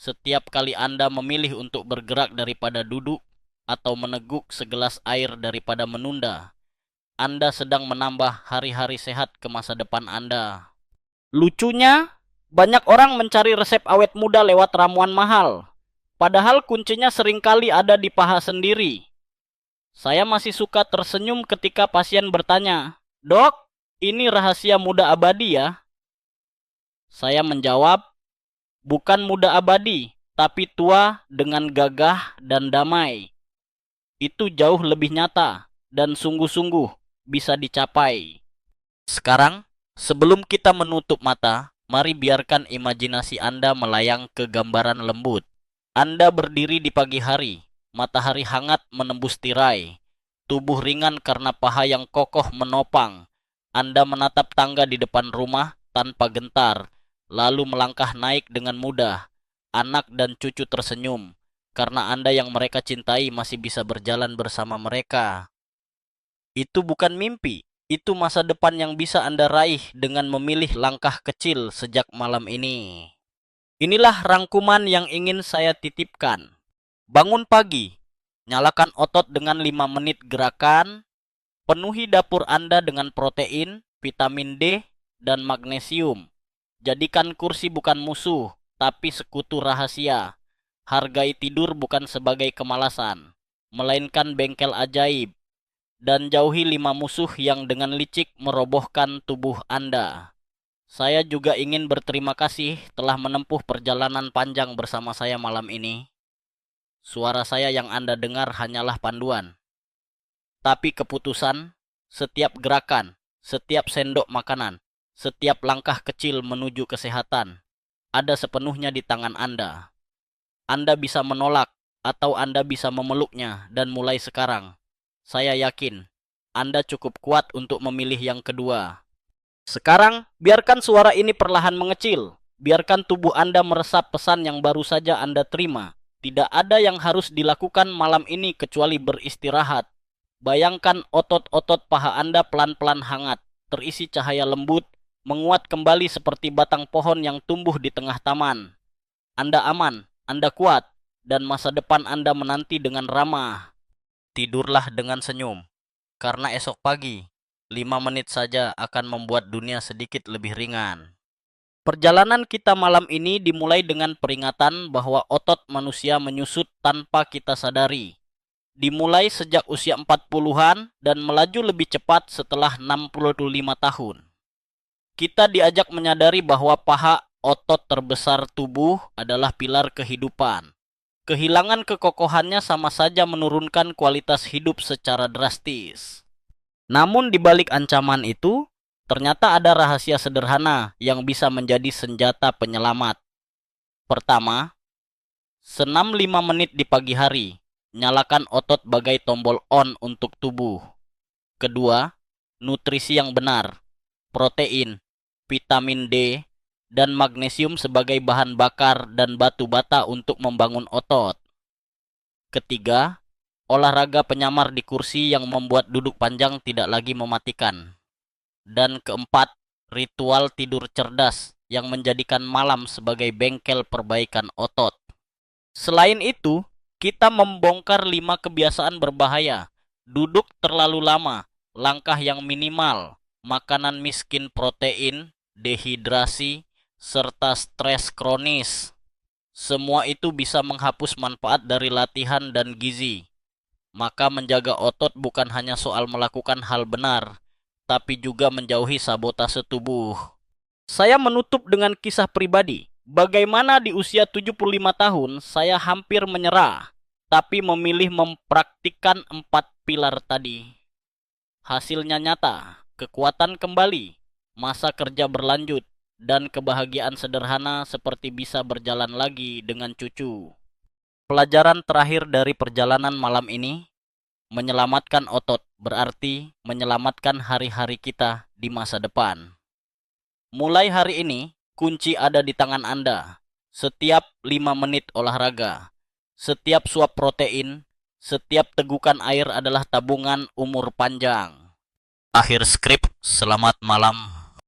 Setiap kali Anda memilih untuk bergerak daripada duduk atau meneguk segelas air daripada menunda, Anda sedang menambah hari-hari sehat ke masa depan Anda. Lucunya, banyak orang mencari resep awet muda lewat ramuan mahal. Padahal kuncinya seringkali ada di paha sendiri. Saya masih suka tersenyum ketika pasien bertanya, "Dok, ini rahasia muda abadi ya?" Saya menjawab, "Bukan muda abadi, tapi tua dengan gagah dan damai. Itu jauh lebih nyata dan sungguh-sungguh bisa dicapai." Sekarang, sebelum kita menutup mata, mari biarkan imajinasi Anda melayang ke gambaran lembut. Anda berdiri di pagi hari, matahari hangat menembus tirai, tubuh ringan karena paha yang kokoh menopang. Anda menatap tangga di depan rumah tanpa gentar, lalu melangkah naik dengan mudah. Anak dan cucu tersenyum, karena Anda yang mereka cintai masih bisa berjalan bersama mereka. Itu bukan mimpi. Itu masa depan yang bisa Anda raih dengan memilih langkah kecil sejak malam ini. Inilah rangkuman yang ingin saya titipkan. Bangun pagi, nyalakan otot dengan 5 menit gerakan, penuhi dapur Anda dengan protein, vitamin D, dan magnesium. Jadikan kursi bukan musuh, tapi sekutu rahasia. Hargai tidur bukan sebagai kemalasan, melainkan bengkel ajaib. Dan jauhi 5 musuh yang dengan licik merobohkan tubuh Anda. Saya juga ingin berterima kasih telah menempuh perjalanan panjang bersama saya malam ini. Suara saya yang Anda dengar hanyalah panduan. Tapi keputusan, setiap gerakan, setiap sendok makanan, setiap langkah kecil menuju kesehatan, ada sepenuhnya di tangan Anda. Anda bisa menolak atau Anda bisa memeluknya, dan mulai sekarang, saya yakin Anda cukup kuat untuk memilih yang kedua. Sekarang, biarkan suara ini perlahan mengecil. Biarkan tubuh Anda meresap pesan yang baru saja Anda terima. Tidak ada yang harus dilakukan malam ini kecuali beristirahat. Bayangkan otot-otot paha Anda pelan-pelan hangat, terisi cahaya lembut, menguat kembali seperti batang pohon yang tumbuh di tengah taman. Anda aman, Anda kuat, dan masa depan Anda menanti dengan ramah. Tidurlah dengan senyum, karena esok pagi, 5 menit saja akan membuat dunia sedikit lebih ringan. Perjalanan kita malam ini dimulai dengan peringatan bahwa otot manusia menyusut tanpa kita sadari. Dimulai sejak usia 40-an dan melaju lebih cepat setelah 65 tahun. Kita diajak menyadari bahwa paha, otot terbesar tubuh, adalah pilar kehidupan. Kehilangan kekokohannya sama saja menurunkan kualitas hidup secara drastis. Namun di balik ancaman itu, ternyata ada rahasia sederhana yang bisa menjadi senjata penyelamat. Pertama, senam 5 menit di pagi hari. Nyalakan otot bagai tombol on untuk tubuh. Kedua, nutrisi yang benar. Protein, vitamin D, dan magnesium sebagai bahan bakar dan batu bata untuk membangun otot. Ketiga, olahraga penyamar di kursi yang membuat duduk panjang tidak lagi mematikan. Dan keempat, ritual tidur cerdas yang menjadikan malam sebagai bengkel perbaikan otot. Selain itu, kita membongkar 5 kebiasaan berbahaya. Duduk terlalu lama, langkah yang minimal, makanan miskin protein, dehidrasi, serta stres kronis. Semua itu bisa menghapus manfaat dari latihan dan gizi. Maka menjaga otot bukan hanya soal melakukan hal benar, tapi juga menjauhi sabotase tubuh. Saya menutup dengan kisah pribadi. Bagaimana di usia 75 tahun saya hampir menyerah, tapi memilih mempraktikkan 4 pilar tadi. Hasilnya nyata, kekuatan kembali, masa kerja berlanjut, dan kebahagiaan sederhana seperti bisa berjalan lagi dengan cucu. Pelajaran terakhir dari perjalanan malam ini, menyelamatkan otot berarti menyelamatkan hari-hari kita di masa depan. Mulai hari ini, kunci ada di tangan Anda. Setiap 5 menit olahraga, setiap suap protein, setiap tegukan air adalah tabungan umur panjang. Akhir skrip, selamat malam.